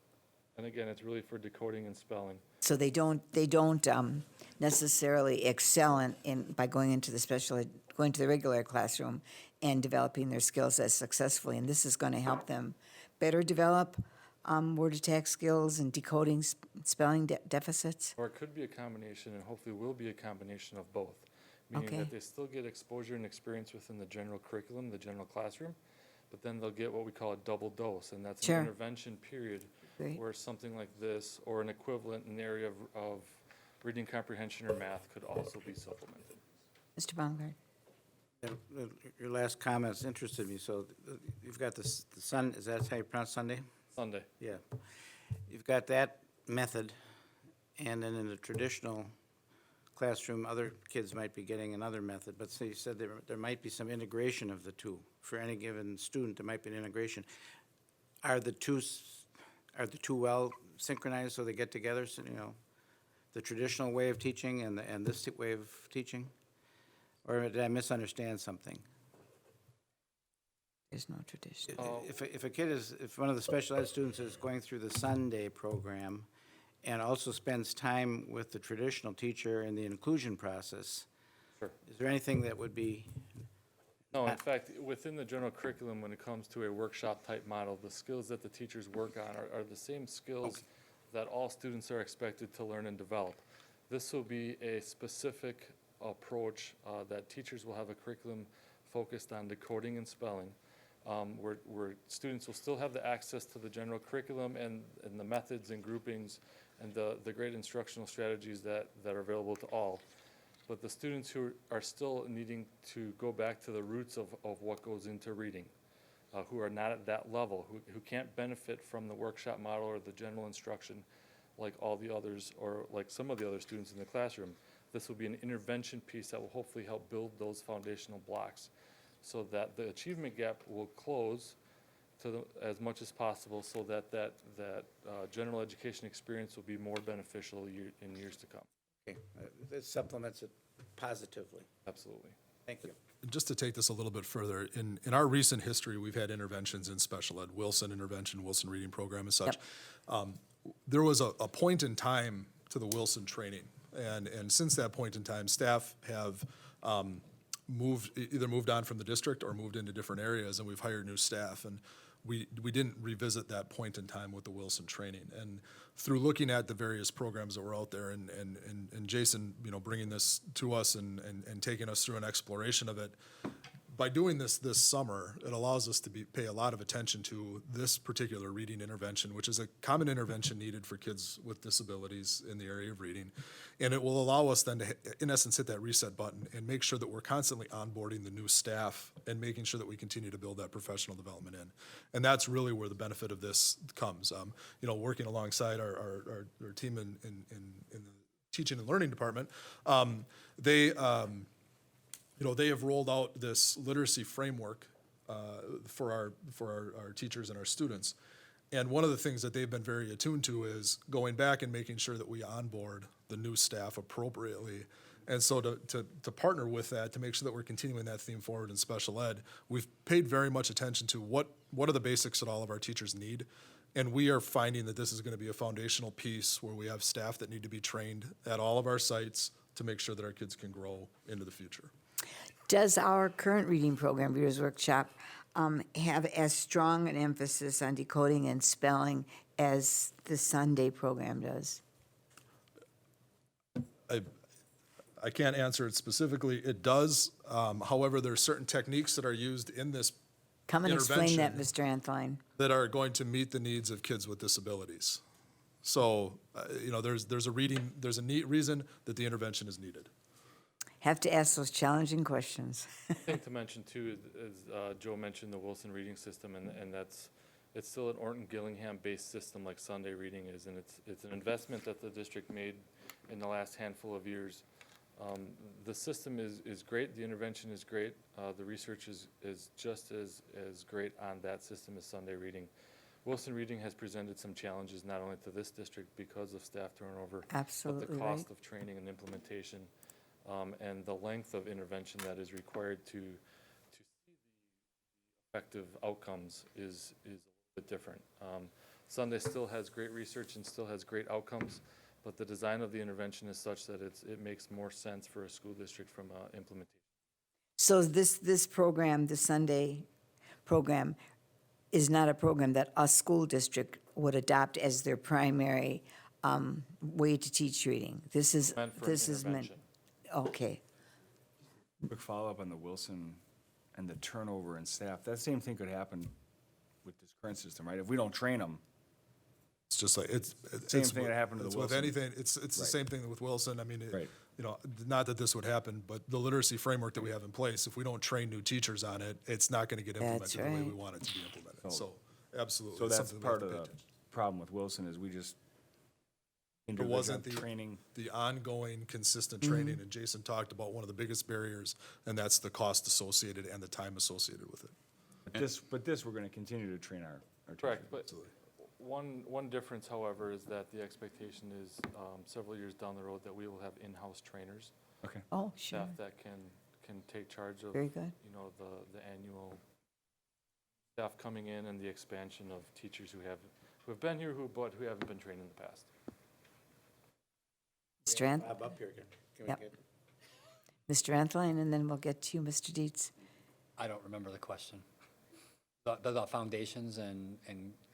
and again, it's really for decoding and spelling. So they don't necessarily excel in by going into the going to the regular classroom and developing their skills as successfully. And this is going to help them better develop word attack skills and decoding spelling deficits. Or it could be a combination, and hopefully will be a combination of both. Meaning Okay. that they still get exposure and experience within the general curriculum, the general classroom, but then they'll get what we call a double dose, and that's Sure. an intervention period Great. where something like this, or an equivalent in the area of reading comprehension or math could also be supplemented. Mr. Baumgart? Your last comments interested me, so you've got the sun, is that how you pronounce Sunday? Sunday. Yeah. You've got that method, and then in the traditional classroom, other kids might be getting another method, but so you said there might be some integration of the two. For any given student, there might be an integration. Are the two well synchronized so they get together, so, you know, the traditional way of teaching and this way of teaching? Or did I misunderstand something? There's no tradition. If one of the special ed students is going through the Sunday program and also spends time with the traditional teacher in the inclusion process, Sure. is there anything that would be, No, in fact, within the general curriculum, when it comes to a workshop-type model, the skills that the teachers work on are the same skills that all students are expected to learn and develop. This will be a specific approach that teachers will have a curriculum focused on decoding and spelling, where students will still have the access to the general curriculum and the methods and groupings and the great instructional strategies that are available to all. But the students who are still needing to go back to the roots of what goes into reading, who are not at that level, who can't benefit from the workshop model or the general instruction like all the others, or like some of the other students in the classroom, this will be an intervention piece that will hopefully help build those foundational blocks so that the achievement gap will close to as much as possible, so that general education experience will be more beneficial in years to come. okay, this supplements it positively. Absolutely. Thank you. Just to take this a little bit further, in our recent history, we've had interventions in special ed, Wilson intervention, Wilson reading program and such. There was a point in time to the Wilson training, and since that point in time, staff have either moved on from the district or moved into different areas, and we've hired new staff. And we didn't revisit that point in time with the Wilson training. And through looking at the various programs that were out there, and Jason, you know, bringing this to us and taking us through an exploration of it, by doing this summer, it allows us to pay a lot of attention to this particular reading intervention, which is a common intervention needed for kids with disabilities in the area of reading. And it will allow us then to, in essence, hit that reset button and make sure that we're constantly onboarding the new staff and making sure that we continue to build that professional development in. And that's really where the benefit of this comes. You know, working alongside our team in the teaching and learning department, you know, they have rolled out this literacy framework for our teachers and our students. And one of the things that they've been very attuned to is going back and making sure that we onboard the new staff appropriately. And so to partner with that, to make sure that we're continuing that theme forward in special ed, we've paid very much attention to what are the basics that all of our teachers need. And we are finding that this is going to be a foundational piece where we have staff that need to be trained at all of our sites to make sure that our kids can grow into the future. Does our current reading program, Reader's Workshop, have as strong an emphasis on decoding and spelling as the Sunday program does? I can't answer it specifically. It does. However, there are certain techniques that are used in this Come and explain that, intervention Mr. Anthline. that are going to meet the needs of kids with disabilities. So, there's a neat reason that the intervention is needed. Have to ask those challenging questions. I think to mention too, is Joe mentioned the Wilson reading system, and it's still an Orton-Gillingham-based system like Sunday reading is, and it's an investment that the district made in the last handful of years. The system is great, the intervention is great, the research is just as great on that system as Sunday reading. Wilson reading has presented some challenges not only to this district because of staff turnover, Absolutely but the right. cost of training and implementation, and the length of intervention that is required to see the effective outcomes is a little bit different. Sunday still has great research and still has great outcomes, but the design of the intervention is such that it makes more sense for a school district from implementation. So this program, the Sunday program, is not a program that a school district would adopt as their primary way to teach reading. This is Meant for an meant. intervention. Okay. Quick follow-up on the Wilson and the turnover in staff. That same thing could happen with this current system, right? If we don't train them, It's just like, it's. Same thing that happened to the It's with Wilson. anything, it's the Right. same thing with Wilson. I mean, Right. not that this would happen, but the literacy framework that we have in place, if we don't train new teachers on it, it's not gonna get That's implemented the way we right. want it to be implemented. So- So, absolutely. so it's that's something we have part of to pay the attention. problem with Wilson is we just hinder It the wasn't good training. the ongoing, consistent Mm-hmm. training, and Jason talked about one of the biggest barriers, and that's the cost associated and the time associated with it. But this, we're gonna continue to train our teachers. Correct, but one difference, however, is that the expectation is several years down the road that we will have in-house trainers, Okay. Oh, sure. staff that can take charge of, Very good. you know, the annual staff coming in and the expansion of teachers who have been here but who haven't been trained in the past. Mr. Anth, Bob up here, can we Yep. get? Mr. Anthline, and then we'll get to you, Mr. Dietz. I don't remember the question. The foundations and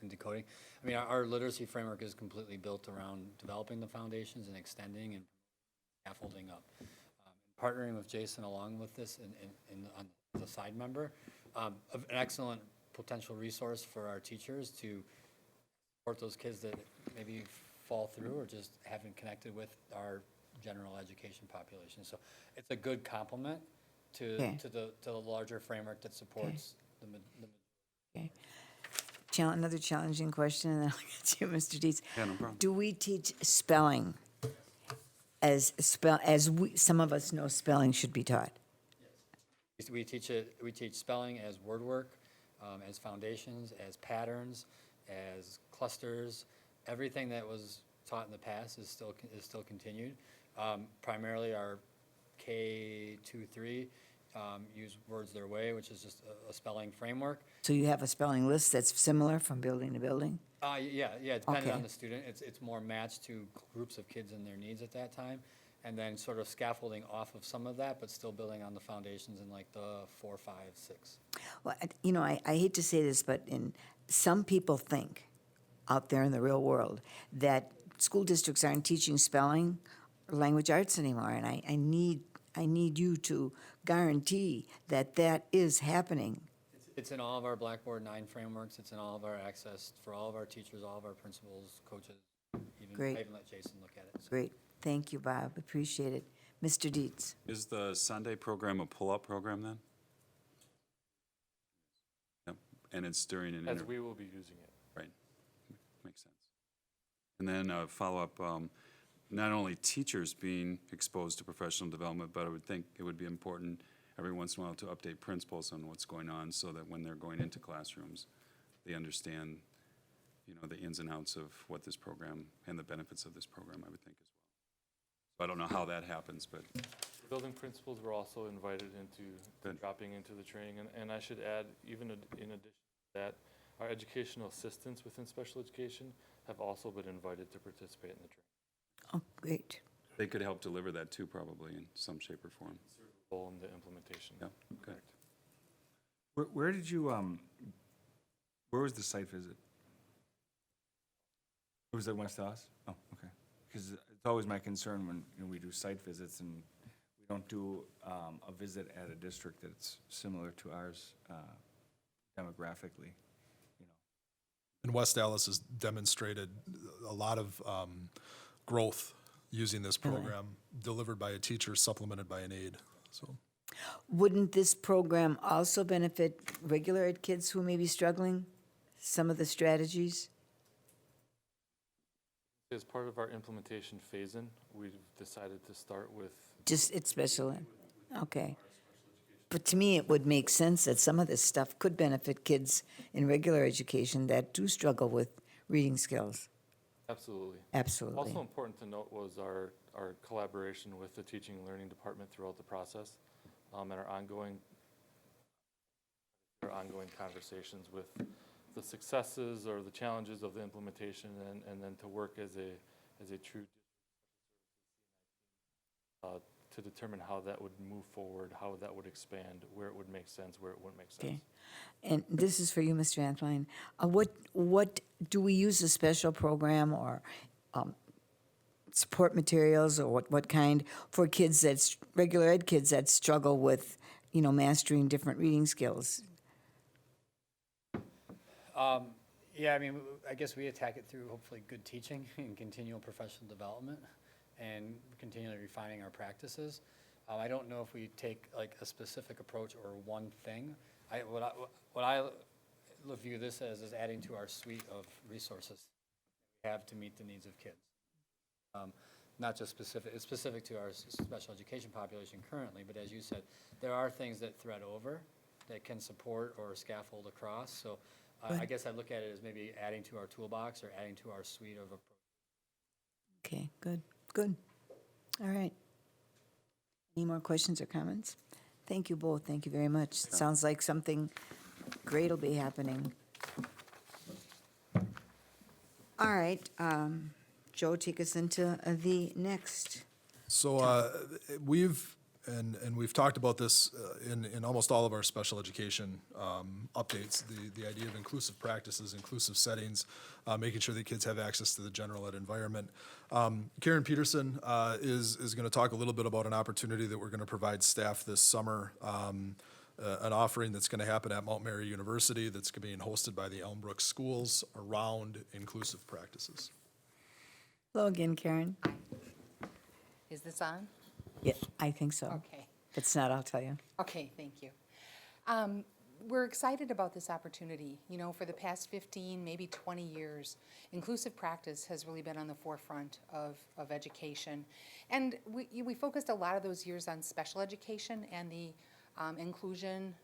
decoding. I mean, our literacy framework is completely built around developing the foundations and extending and scaffolding up. Partnering with Jason along with this on the side member, an excellent potential resource for our teachers to support those kids that maybe fall through or just haven't connected with our general education population. So it's a good complement Okay. to the larger framework that supports the Okay. Another challenging question, and then I'll get to you, Mr. Dietz. Yeah, no problem. Do we teach spelling as some of us know spelling should be taught? We teach spelling as word work, as foundations, as patterns, as clusters. Everything that was taught in the past is still continued. Primarily our K-2-3 use Words Their Way, which is just a spelling framework. So you have a spelling list that's similar from building to building? Yeah, depending on Okay. the student, it's more matched to groups of kids and their needs at that time. And then sort of scaffolding off of some of that, but still building on the foundations in like the 4, 5, 6. Well, I hate to say this, but some people think out there in the real world that school districts aren't teaching spelling or language arts anymore, and I need you to guarantee that that is happening. It's in all of our Blackboard 9 frameworks. It's in all of our access for all of our teachers, all of our principals, coaches. Great. I even let Jason look at it. So. Great, thank you, Bob, appreciate it. Mr. Dietz? Is the Sunday program a pull-up program then? Yep, and it's during an As interview, we will be using it. right? Makes sense. And then follow-up, not only teachers being exposed to professional development, but I would think it would be important every once in a while to update principals on what's going on so that when they're going into classrooms, they understand, the ins and outs of what this program and the benefits of this program, I would think as well. So I don't know how that happens, but The building principals were also invited into Good. dropping into the training, and I should add, even in addition to that, our educational assistants within special education have also been invited to participate in the training. Oh, great. they could help deliver that too, probably in some shape or form. Role in the implementation. Yeah, okay. Where did you, where was the site visit? It was at West Dallas? Oh, okay. Because it's always my concern when, we do site visits and we don't do a visit at a district that's similar to ours demographically, And West Dallas has demonstrated a lot of growth using this program, delivered by a teacher, supplemented by an aide, so. Wouldn't this program also benefit regular ed kids who may be struggling? Some of the strategies? As part of our implementation phase-in, we've decided to start with Just, it's special ed? Okay. But to me, it would make sense that some of this stuff could benefit kids in regular education that do struggle with reading skills. absolutely. Absolutely. Also important to note was our collaboration with the teaching and learning department throughout the process, and our ongoing conversations with the successes or the challenges of the implementation, and then to work as a true to determine how that would move forward, how that would expand, where it would make sense, where it wouldn't make sense. Okay. And this is for you, Mr. Anthline. What, do we use a special program or support materials or what kind for kids that's, regular ed kids that struggle with, mastering different reading skills? Yeah, I mean, I guess we attack it through hopefully good teaching and continual professional development and continually refining our practices. I don't know if we take like a specific approach or one thing. What I view this as is adding to our suite of resources we have to meet the needs of kids. Not just specific, it's specific to our special education population currently, but as you said, there are things that thread over that can support or scaffold across. So I guess I look at it as maybe adding to our toolbox or adding to our suite of approaches. Okay, good. All right. Any more questions or comments? Thank you both. Thank you very much. Sounds like something great will be happening. All right, Joe, take us into the next. So we've talked about this in almost all of our special education updates, the idea of inclusive practices, inclusive settings, making sure that kids have access to the general ed environment. Karen Peterson is going to talk a little bit about an opportunity that we're going to provide staff this summer, an offering that's going to happen at Mount Mary University that's being hosted by the Elmbrook Schools around inclusive practices. Hello again, Karen. Is this on? Yeah, I think so. Okay. If it's not, I'll tell you. Okay, thank you. We're excited about this opportunity. For the past 15, maybe 20 years, inclusive practice has really been on the forefront of education. And we focused a lot of those years on special education and the inclusion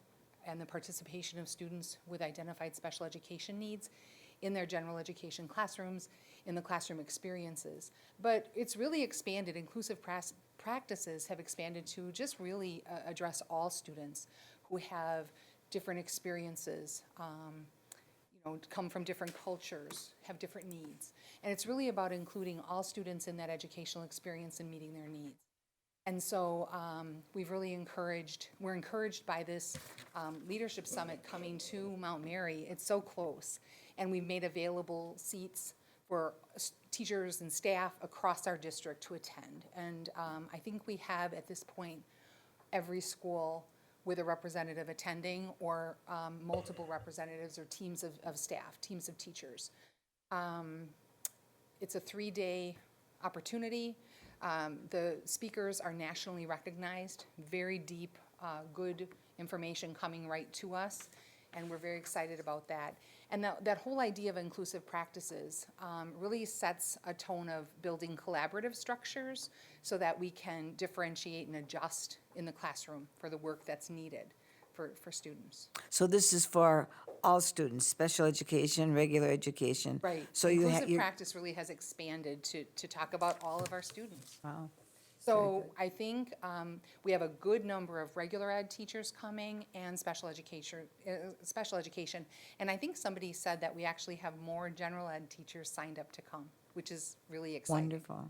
and the participation of students with identified special education needs in their general education classrooms, in the classroom experiences. But it's really expanded. Inclusive practices have expanded to just really address all students who have different experiences, come from different cultures, have different needs. And it's really about including all students in that educational experience and meeting their needs. And so we're encouraged by this leadership summit coming to Mount Mary. It's so close. And we've made available seats for teachers and staff across our district to attend. And I think we have at this point every school with a representative attending or multiple representatives or teams of staff, teams of teachers. It's a 3-day opportunity. The speakers are nationally recognized, very deep, good information coming right to us, and we're very excited about that. And that whole idea of inclusive practices really sets a tone of building collaborative structures so that we can differentiate and adjust in the classroom for the work that's needed for students. So this is for all students, special education, regular education. Right. So Inclusive practice really has expanded to talk about all of our students. Wow. So I think we have a good number of regular ed teachers coming and special education. And I think somebody said that we actually have more general ed teachers signed up to come, which is really exciting. Wonderful.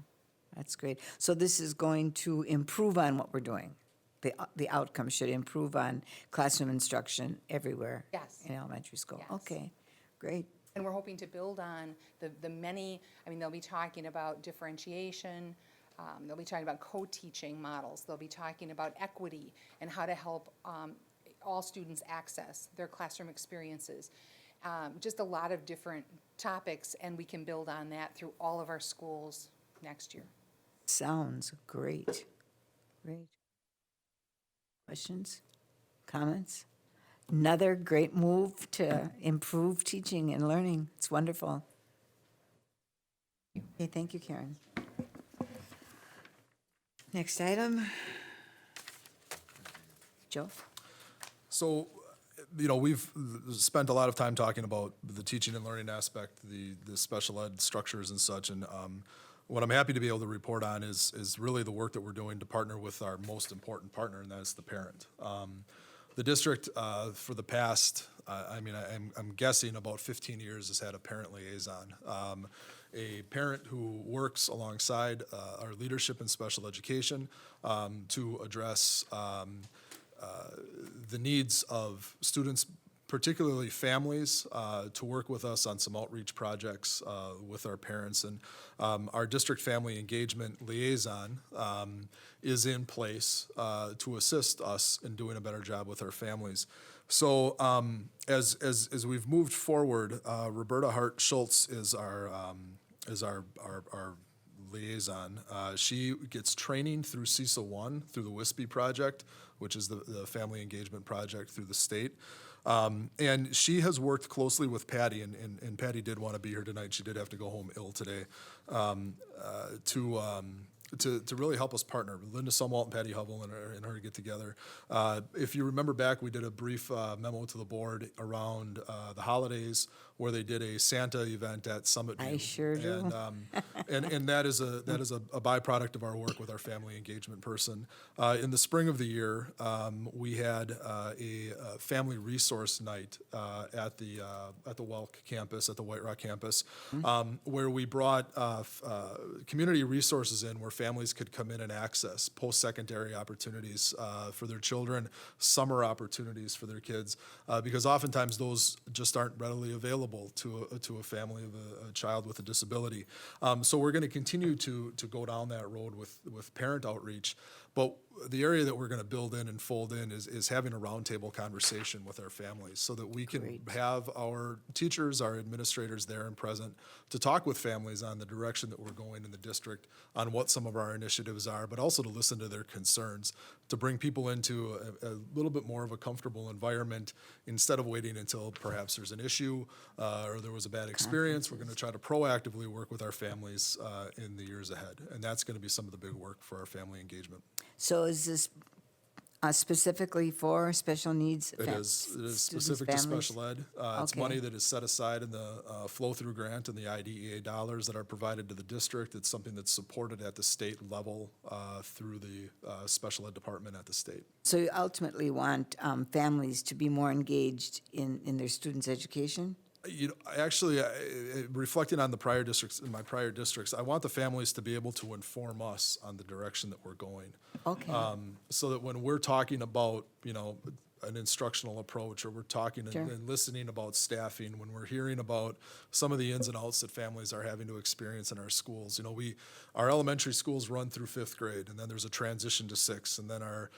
That's great. So this is going to improve on what we're doing. the outcome should improve on classroom instruction everywhere. Yes. In elementary school. Yes. Okay, great. And we're hoping to build on the many, I mean, they'll be talking about differentiation, they'll be talking about co-teaching models, they'll be talking about equity and how to help all students access their classroom experiences. Just a lot of different topics, and we can build on that through all of our schools next year. Sounds great. Great. Questions? Comments? Another great move to improve teaching and learning. It's wonderful. Okay, thank you, Karen. Next item. Joe? So, you know, we've spent a lot of time talking about the teaching and learning aspect, the special ed structures and such, and what I'm happy to be able to report on is really the work that we're doing to partner with our most important partner, and that is the parent. The district, for the past, I'm guessing about 15 years, has had a parent liaison. A parent who works alongside our leadership in special education to address the needs of students, particularly families, to work with us on some outreach projects with our parents. And our district family engagement liaison is in place to assist us in doing a better job with our families. So as we've moved forward, Roberta Hart Schultz is our liaison. She gets training through CISA 1, through the WISPE project, which is the family engagement project through the state. And she has worked closely with Patty, and Patty did want to be here tonight. She did have to go home ill today, to really help us partner. Linda Sumwalt and Patty Hubble and her get together. If you remember back, we did a brief memo to the board around the holidays where they did a Santa event at Summit View. I sure do. And that is a byproduct of our work with our family engagement person. In the spring of the year, we had a family resource night at the Welk campus, at the White Rock campus, where we brought community resources in where families could come in and access post-secondary opportunities for their children, summer opportunities for their kids, because oftentimes those just aren't readily available to a family of a child with a disability. So we're going to continue to go down that road with parent outreach. But the area that we're going to build in and fold in is having a roundtable conversation with our families so that we can Great. have our teachers, our administrators there and present to talk with families on the direction that we're going in the district, on what some of our initiatives are, but also to listen to their concerns, to bring people into a little bit more of a comfortable environment instead of waiting until perhaps there's an issue or there was a bad experience. We're going to try to proactively work with our families in the years ahead. And that's going to be some of the big work for our family engagement. So is this specifically for special needs? It is students, specific to families? special ed. It's Okay. money that is set aside in the flow-through grant and the IDEA dollars that are provided to the district. It's something that's supported at the state level through the special ed department at the state. So you ultimately want families to be more engaged in their students' education? You know, actually, reflecting on the prior districts, in my prior districts, I want the families to be able to inform us on the direction that we're going. Okay. So that when we're talking about, you know, an instructional approach, or we're talking Sure. and listening about staffing, when we're hearing about some of the ins and outs that families are having to experience in our schools. You know, our elementary schools run through 5th grade, and then there's a transition to 6th, and then our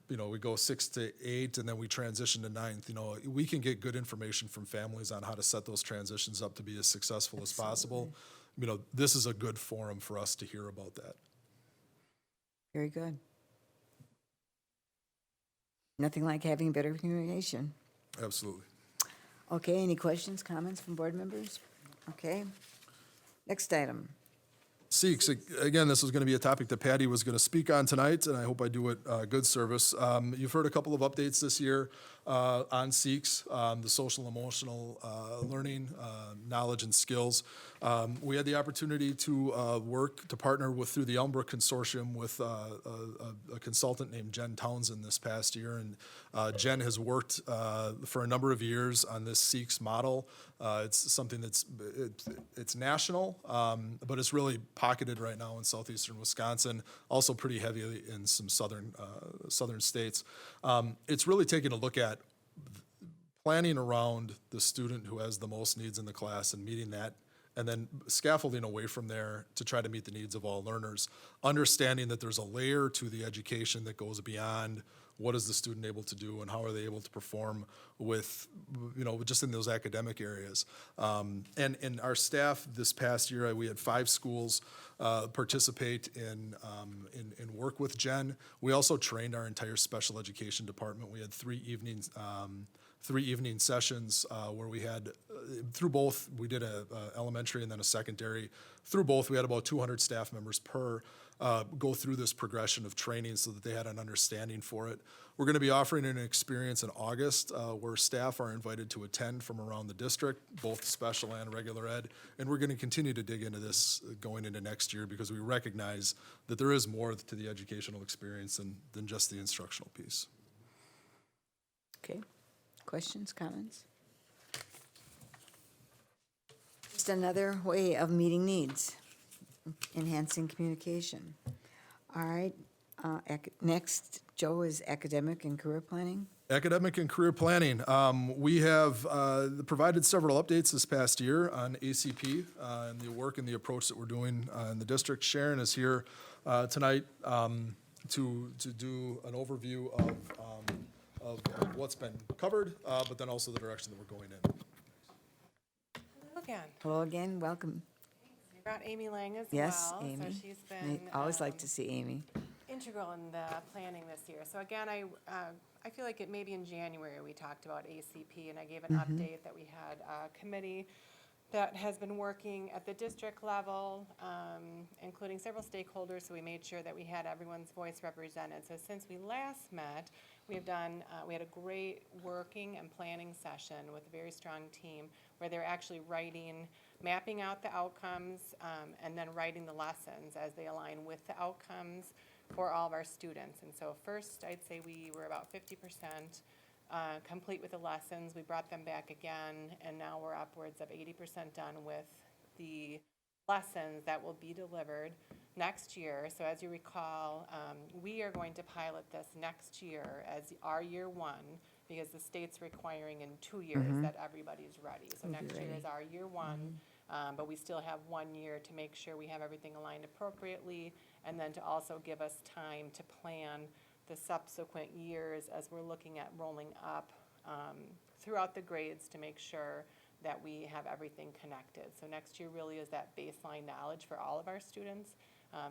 you know, we go 6 to 8, and then we transition to 9th. You know, we can get good information from families on how to set those transitions up to be as successful as possible. You know, this is a good forum for us to hear about that. Very good. Nothing like having better communication. Absolutely. Okay, any questions, comments from board members? Okay. Next item. Seeks, again, this was going to be a topic that Patty was going to speak on tonight, and I hope I do it good service. You've heard a couple of updates this year on Seeks, the social emotional learning, knowledge and skills. We had the opportunity to partner through the Elmbrook Consortium with a consultant named Jen Townsend this past year, and Jen has worked for a number of years on this Seeks model. It's something it's national, but it's really pocketed right now in southeastern Wisconsin, also pretty heavy in some southern states. It's really taking a look at planning around the student who has the most needs in the class and meeting that, and then scaffolding away from there to try to meet the needs of all learners. Understanding that there's a layer to the education that goes beyond what is the student able to do and how are they able to perform with, just in those academic areas. And our staff this past year, we had 5 schools participate in work with Jen. We also trained our entire special education department. We had 3 evening sessions where we had, through both, we did a elementary and then a secondary. Through both, we had about 200 staff members per go through this progression of training so that they had an understanding for it. We're going to be offering an experience in August where staff are invited to attend from around the district, both special and regular ed. And we're going to continue to dig into this going into next year because we recognize that there is more to the educational experience than just the instructional piece. Okay. Questions, comments? Just another way of meeting needs, enhancing communication. All right, next, Joe, is academic and career planning. Academic and career planning. We have provided several updates this past year on ACP and the work and the approach that we're doing in the district. Sharon is here tonight to do an overview of what's been covered, but then also the direction that we're going in. Again, Hello again, welcome. we brought Amy Lang as Yes, well. Amy. So she's been I always like to see Amy. integral in the planning this year. So again, I feel like it maybe in January we talked about ACP, and I gave an update that we had a committee that has been working at the district level, including several stakeholders, so we made sure that we had everyone's voice represented. So since we last met, we had a great working and planning session with a very strong team where they're actually mapping out the outcomes, and then writing the lessons as they align with the outcomes for all of our students. And so first, I'd say we were about 50% complete with the lessons. We brought them back again, and now we're upwards of 80% done with the lessons that will be delivered next year. So as you recall, we are going to pilot this next year as our year 1, because the state's requiring in 2 years that everybody's ready. So next year is our year 1, but we still have 1 year to make sure we have everything aligned appropriately, and then to also give us time to plan the subsequent years as we're looking at rolling up throughout the grades to make sure that we have everything connected. So next year really is that baseline knowledge for all of our students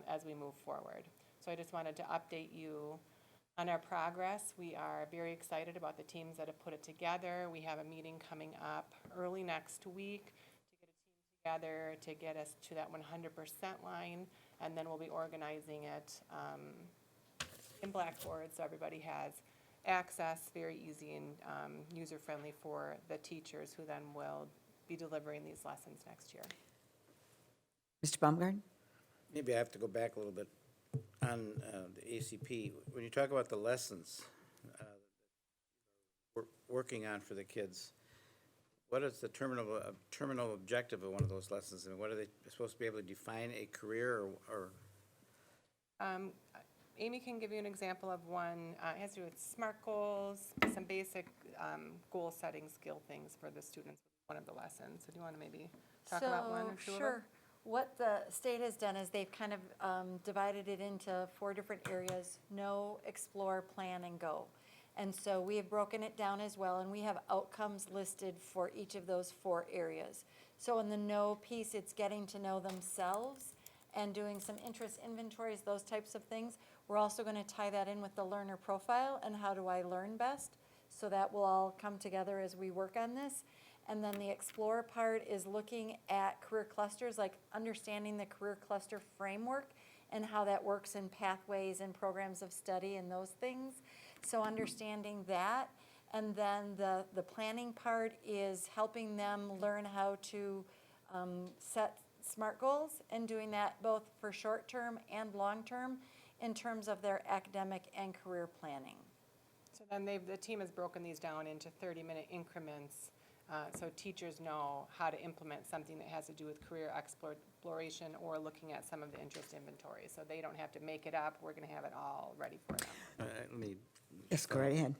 as we move forward. So I just wanted to update you on our progress. We are very excited about the teams that have put it together. We have a meeting coming up early next week to get a team together to get us to that 100% line, and then we'll be organizing it in Blackboard so everybody has access, very easy and user-friendly for the teachers who then will be delivering these lessons next year. Mr. Baumgart? Maybe I have to go back a little bit on the ACP. When you talk about the lessons we're working on for the kids, what is the terminal objective of one of those lessons? I mean, what are they supposed to be able to define a career or Amy can give you an example of one. It has to do with SMART goals, some basic goal-setting skill things for the students with one of the lessons. So do you want to maybe talk about one or two of them? Sure. What the state has done is they've kind of divided it into 4 different areas: know, explore, plan, and go. And so we have broken it down as well, and we have outcomes listed for each of those 4 areas. So in the know piece, it's getting to know themselves and doing some interest inventories, those types of things. We're also going to tie that in with the learner profile and how do I learn best. So that will all come together as we work on this. And then the explore part is looking at career clusters, like understanding the career cluster framework and how that works in pathways and programs of study and those things. So understanding that. And then the planning part is helping them learn how to set SMART goals, and doing that both for short-term and long-term in terms of their academic and career planning. So then the team has broken these down into 30-minute increments so teachers know how to implement something that has to do with career exploration or looking at some of the interest inventory. So they don't have to make it up, we're gonna have it all ready for them. Let me Yes, go right ahead.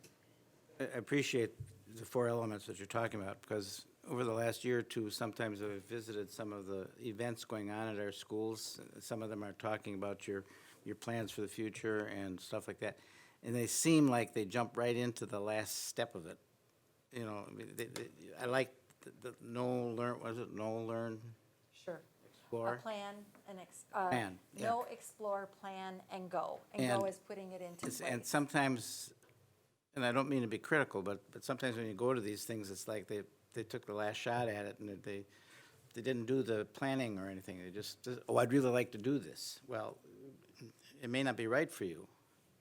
I appreciate the four elements that you're talking about, because over the last year or two, sometimes I've visited some of the events going on at our schools. Some of them are talking about your plans for the future and stuff like that. And they seem like they jump right into the last step of it. You know, I mean, I like the know, learn, was it know, learn, Sure. A explore? plan, Plan, yeah. know, explore, plan, and go. And go And is putting it into It's- place. And sometimes, and I don't mean to be critical, but sometimes when you go to these things, it's like they took the last shot at it, and they didn't do the planning or anything. They just, oh, I'd really like to do this. Well, it may not be right for you.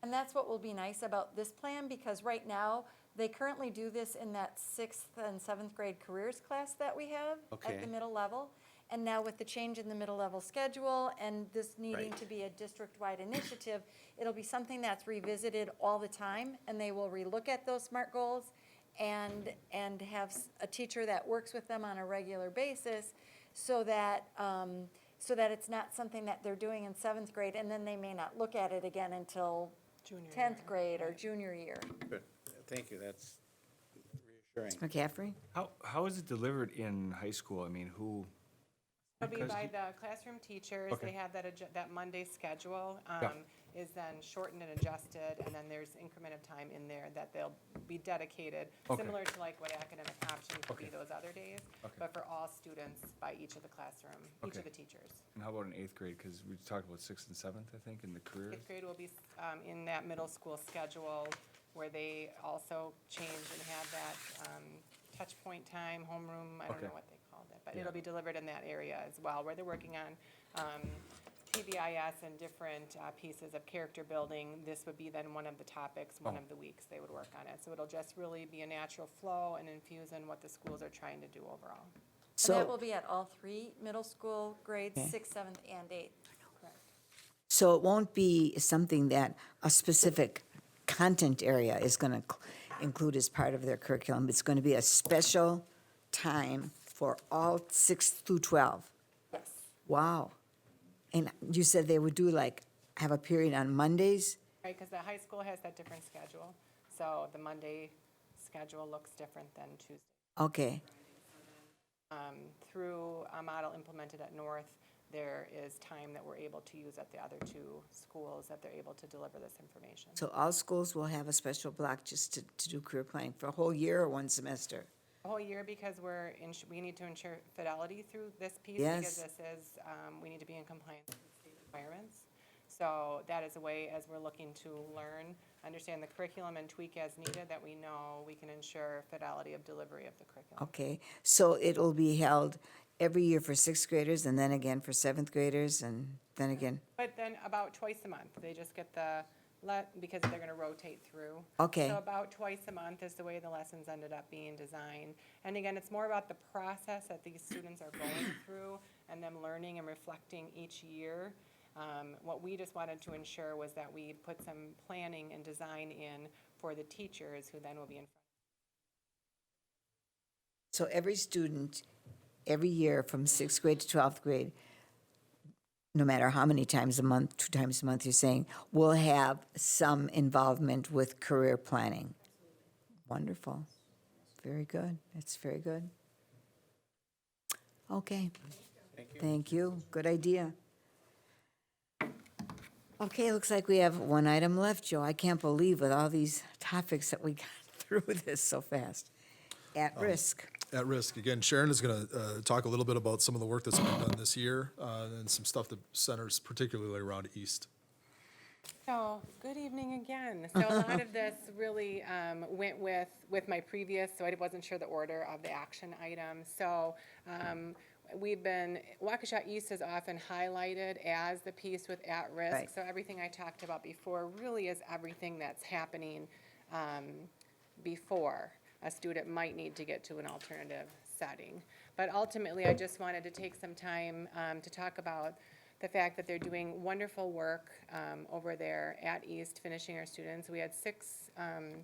And that's what will be nice about this plan, because right now, they currently do this in that 6th and 7th grade careers class that we have at Okay. the middle level. And now with the change in the middle level schedule and this needing Right. to be a district-wide initiative, it'll be something that's revisited all the time, and they will relook at those SMART goals and have a teacher that works with them on a regular basis so that it's not something that they're doing in 7th grade, and then they may not look at it again until Junior 10th year, grade or junior year. Good. Thank you, that's reassuring. McCaffrey? How is it delivered in high school? I mean, who? It'll be Because by you- the classroom teachers, Okay. they have that Monday schedule, Yeah. is then shortened and adjusted, and then there's increment of time in there that they'll be dedicated, Okay. similar to like what academic options would be Okay. those other days, Okay. but for all students by each of the classroom, each Okay. of the teachers. And how about in eighth grade? Because we talked about sixth and seventh, I think, in the careers. Eighth grade will be in that middle school schedule where they also change and have that touch point time, homeroom, I don't know Okay. what they called it, but Yeah. it'll be delivered in that area as well, where they're working on PBIS and different pieces of character building. This would be then one of the topics, one Oh. of the weeks they would work on it. So it'll just really be a natural flow and infuse in what the schools are trying to do overall. And that will So, be at all 3 middle school grades, Okay. 6th, 7th, and 8th. Correct. so it won't be something that a specific content area is going to include as part of their curriculum. It's going to be a special time for all 6 through 12. Yes. Wow. And you said they would do like, have a period on Mondays? Right, because the high school has that different schedule. So the Monday schedule looks different than Tuesday. Okay, Through a model implemented at North, there is time that we're able to use at the other 2 schools that they're able to deliver this information. so all schools will have a special block just to do career planning for a whole year or one semester? A whole year, because we need to ensure fidelity through this piece. Yes. Because this is, we need to be in compliance with state requirements. So that is a way, as we're looking to learn, understand the curriculum and tweak as needed, that we know we can ensure fidelity of delivery of the curriculum. Okay, so it'll be held every year for 6th graders and then again for 7th graders and then again? But then about twice a month, they just get because they're gonna rotate through. Okay. So about twice a month is the way the lessons ended up being designed. And again, it's more about the process that these students are going through and them learning and reflecting each year. What we just wanted to ensure was that we put some planning and design in for the teachers who then will be in front. So every student, every year from 6th grade to 12th grade, no matter how many times a month, 2 times a month, you're saying, will have some involvement with career planning. Wonderful. Very good. That's very good. Okay. Thank you. Good idea. Okay, looks like we have one item left, Joe. I can't believe with all these topics that we got through this so fast. At risk. At risk. Again, Sharon is going to talk a little bit about some of the work that's been done this year and some stuff that centers particularly around East. So, good evening again. So a lot of this really went with my previous, so I wasn't sure the order of the action items. So Waukesha East is often highlighted as the piece with at-risk. Right. So everything I talked about before really is everything that's happening before a student might need to get to an alternative setting. But ultimately, I just wanted to take some time to talk about the fact that they're doing wonderful work over there at East, finishing our students. We had 6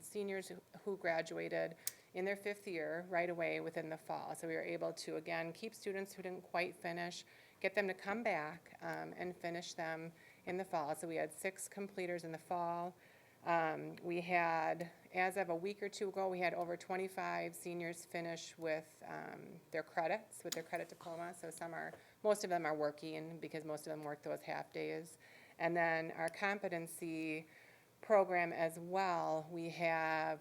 seniors who graduated in their 5th year right away within the fall. So we were able to, again, keep students who didn't quite finish, get them to come back and finish them in the fall. So we had 6 completers in the fall. We had, as of a week or two ago, we had over 25 seniors finish with their credits, with their credit diploma. So most of them are working because most of them work those half days. And then our competency program as well, we have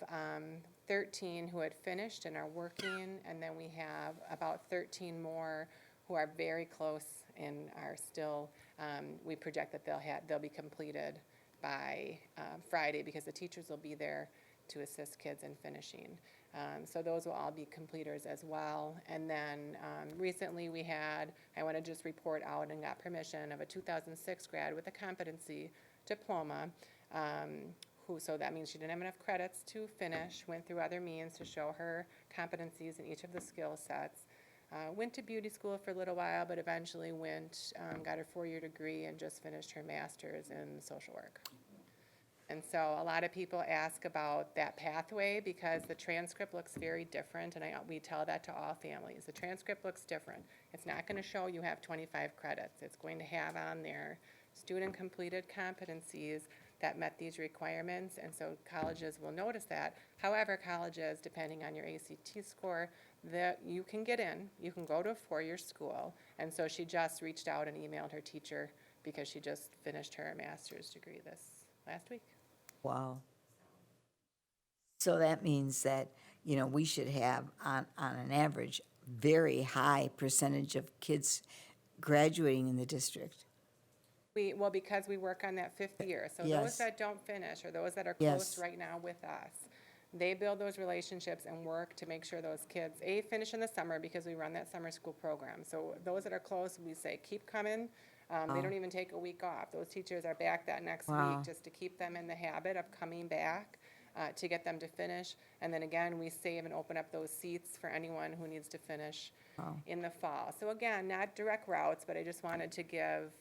13 who had finished and are working, and then we have about 13 more who are very close and are still, we project that they'll be completed by Friday, because the teachers will be there to assist kids in finishing. So those will all be completers as well. And then recently I want to just report out and got permission of a 2006 grad with a competency diploma, so that means she didn't have enough credits to finish, went through other means to show her competencies in each of the skill sets. Went to beauty school for a little while, but eventually got her 4-year degree and just finished her master's in social work. And so a lot of people ask about that pathway because the transcript looks very different, and we tell that to all families. The transcript looks different. It's not going to show you have 25 credits. It's going to have on there student completed competencies that met these requirements, and so colleges will notice that. However, colleges, depending on your ACT score, that you can get in, you can go to a 4-year school, and so she just reached out and emailed her teacher because she just finished her master's degree this last week. Wow. So that means that, we should have, on an average, very high percentage of kids graduating in the district. Because we work on that 5th year. So Yes. those that don't finish, or those that are Yes. close right now with us, they build those relationships and work to make sure those kids, finish in the summer, because we run that summer school program. So those that are close, we say, keep coming. They don't even take a week off. Those teachers are back that next Wow. week just to keep them in the habit of coming back, to get them to finish. And then again, we save and open up those seats for anyone who needs to finish in the fall. So again, not direct routes, but I just wanted to give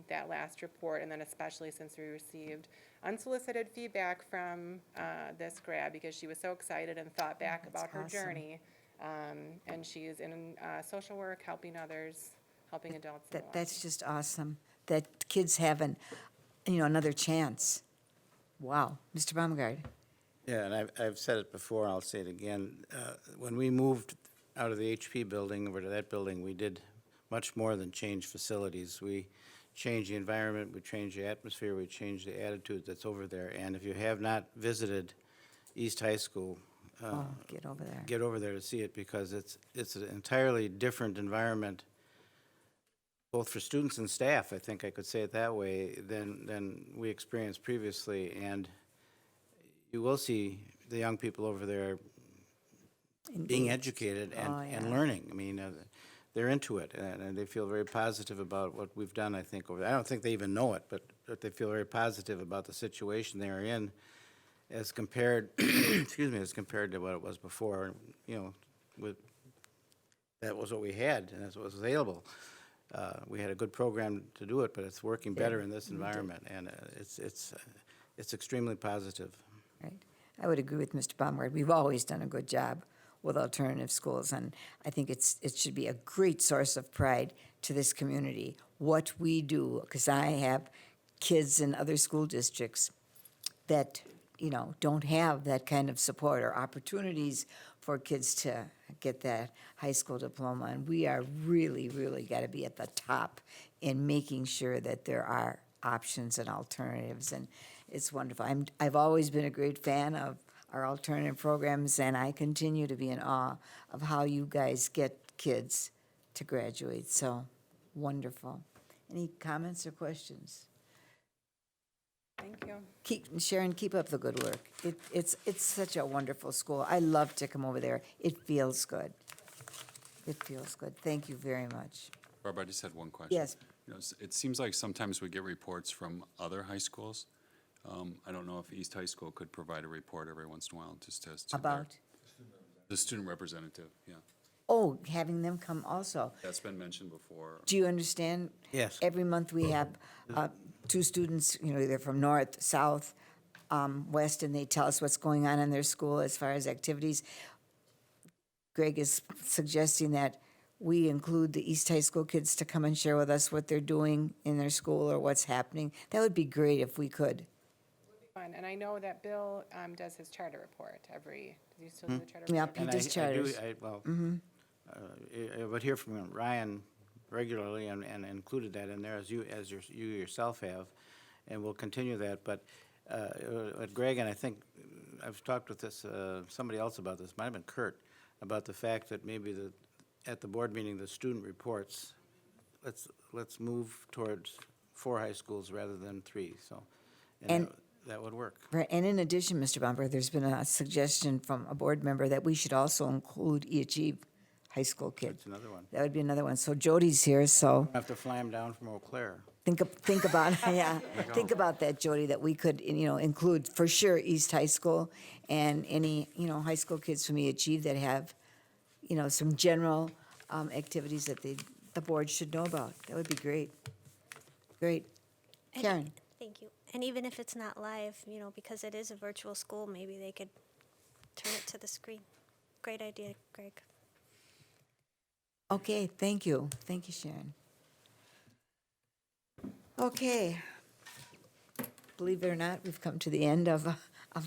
that last report, and then especially since we received unsolicited feedback from this grad, because she was so excited and thought back about her awesome. journey. And she's in social work, helping others, helping adults. and That's just awesome, that kids have another chance. Wow. Mr. Baumgart? Yeah, and I've said it before, I'll say it again. When we moved out of the HP building over to that building, we did much more than change facilities. We changed the environment, we changed the atmosphere, we changed the attitude that's over there. And if you have not visited East High School, Get over there. get over there to see it, because it's an entirely different environment, both for students and staff, I think I could say it that way, than we experienced previously. And you will see the young people over there being educated and learning. I mean, they're into it, and they feel very positive about what we've done, I think, over there. I don't think they even know it, but they feel very positive about the situation they are in as compared, as compared to what it was before, that was what we had, and that's what was available. We had a good program to do it, but it's working better in this environment, and it's extremely positive. Right. I would agree with Mr. Baumgart. We've always done a good job with alternative schools, and I think it should be a great source of pride to this community, what we do, because I have kids in other school districts that, don't have that kind of support or opportunities for kids to get that high school diploma, and we are really, really got to be at the top in making sure that there are options and alternatives, and it's wonderful. I've always been a great fan of our alternative programs, and I continue to be in awe of how you guys get kids to graduate, so wonderful. Any comments or questions? Thank you. Sharon, keep up the good work. It's such a wonderful school. I love to come over there. It feels good. It feels good. Thank you very much. Barbara, I just had one question. Yes. It seems like sometimes we get reports from other high schools. I don't know if East High School could provide a report every once in a while, just as to their- About? The student representative, yeah. Oh, having them come also. That's been mentioned before. Do you understand? Yes. Every month we have 2 students, either from north, south, west, and they tell us what's going on in their school as far as activities. Greg is suggesting that we include the East High School kids to come and share with us what they're doing in their school or what's happening. That would be great if we could. Fun. And I know that Bill does his charter report every, does he still do the charter Yeah, report? he And does charters. I would hear from Ryan regularly and included that in there as you yourself have, and we'll continue that. But Greg, and I think I've talked with somebody else about this, might have been Kurt, about the fact that maybe at the board meeting, the student reports, let's move towards 4 high schools rather than 3, so. And- that would work. Right, and in addition, Mr. Bomber, there's been a suggestion from a board member that we should also include Achieve high school kids. That's another one. That would be another one. So Jody's here, so Have to fly them down from Eau Claire. think about, yeah, think about that, Jody, that we could, include for sure East High School and any, high school kids from Achieve that have, some general activities that the board should know about. That would be great. Great. Karen? Thank you. And even if it's not live, because it is a virtual school, maybe they could turn it to the screen. Great idea, Greg. Okay, thank you. Thank you, Sharon. Okay. Believe it or not, we've come to the end of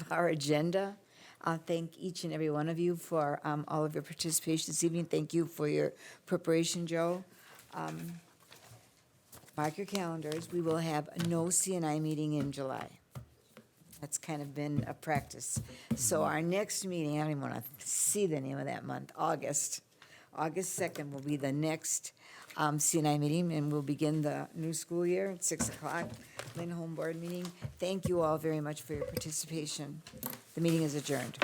our agenda. Thank each and every one of you for all of your participation this evening. Thank you for your preparation, Joe. Mark your calendars. We will have no CNI meeting in July. That's kind of been a practice. So our next meeting, I don't even want to see the name of that month, August 2nd will be the next CNI meeting, and we'll begin the new school year at 6 o'clock, Lynn Home Board meeting. Thank you all very much for your participation. The meeting is adjourned.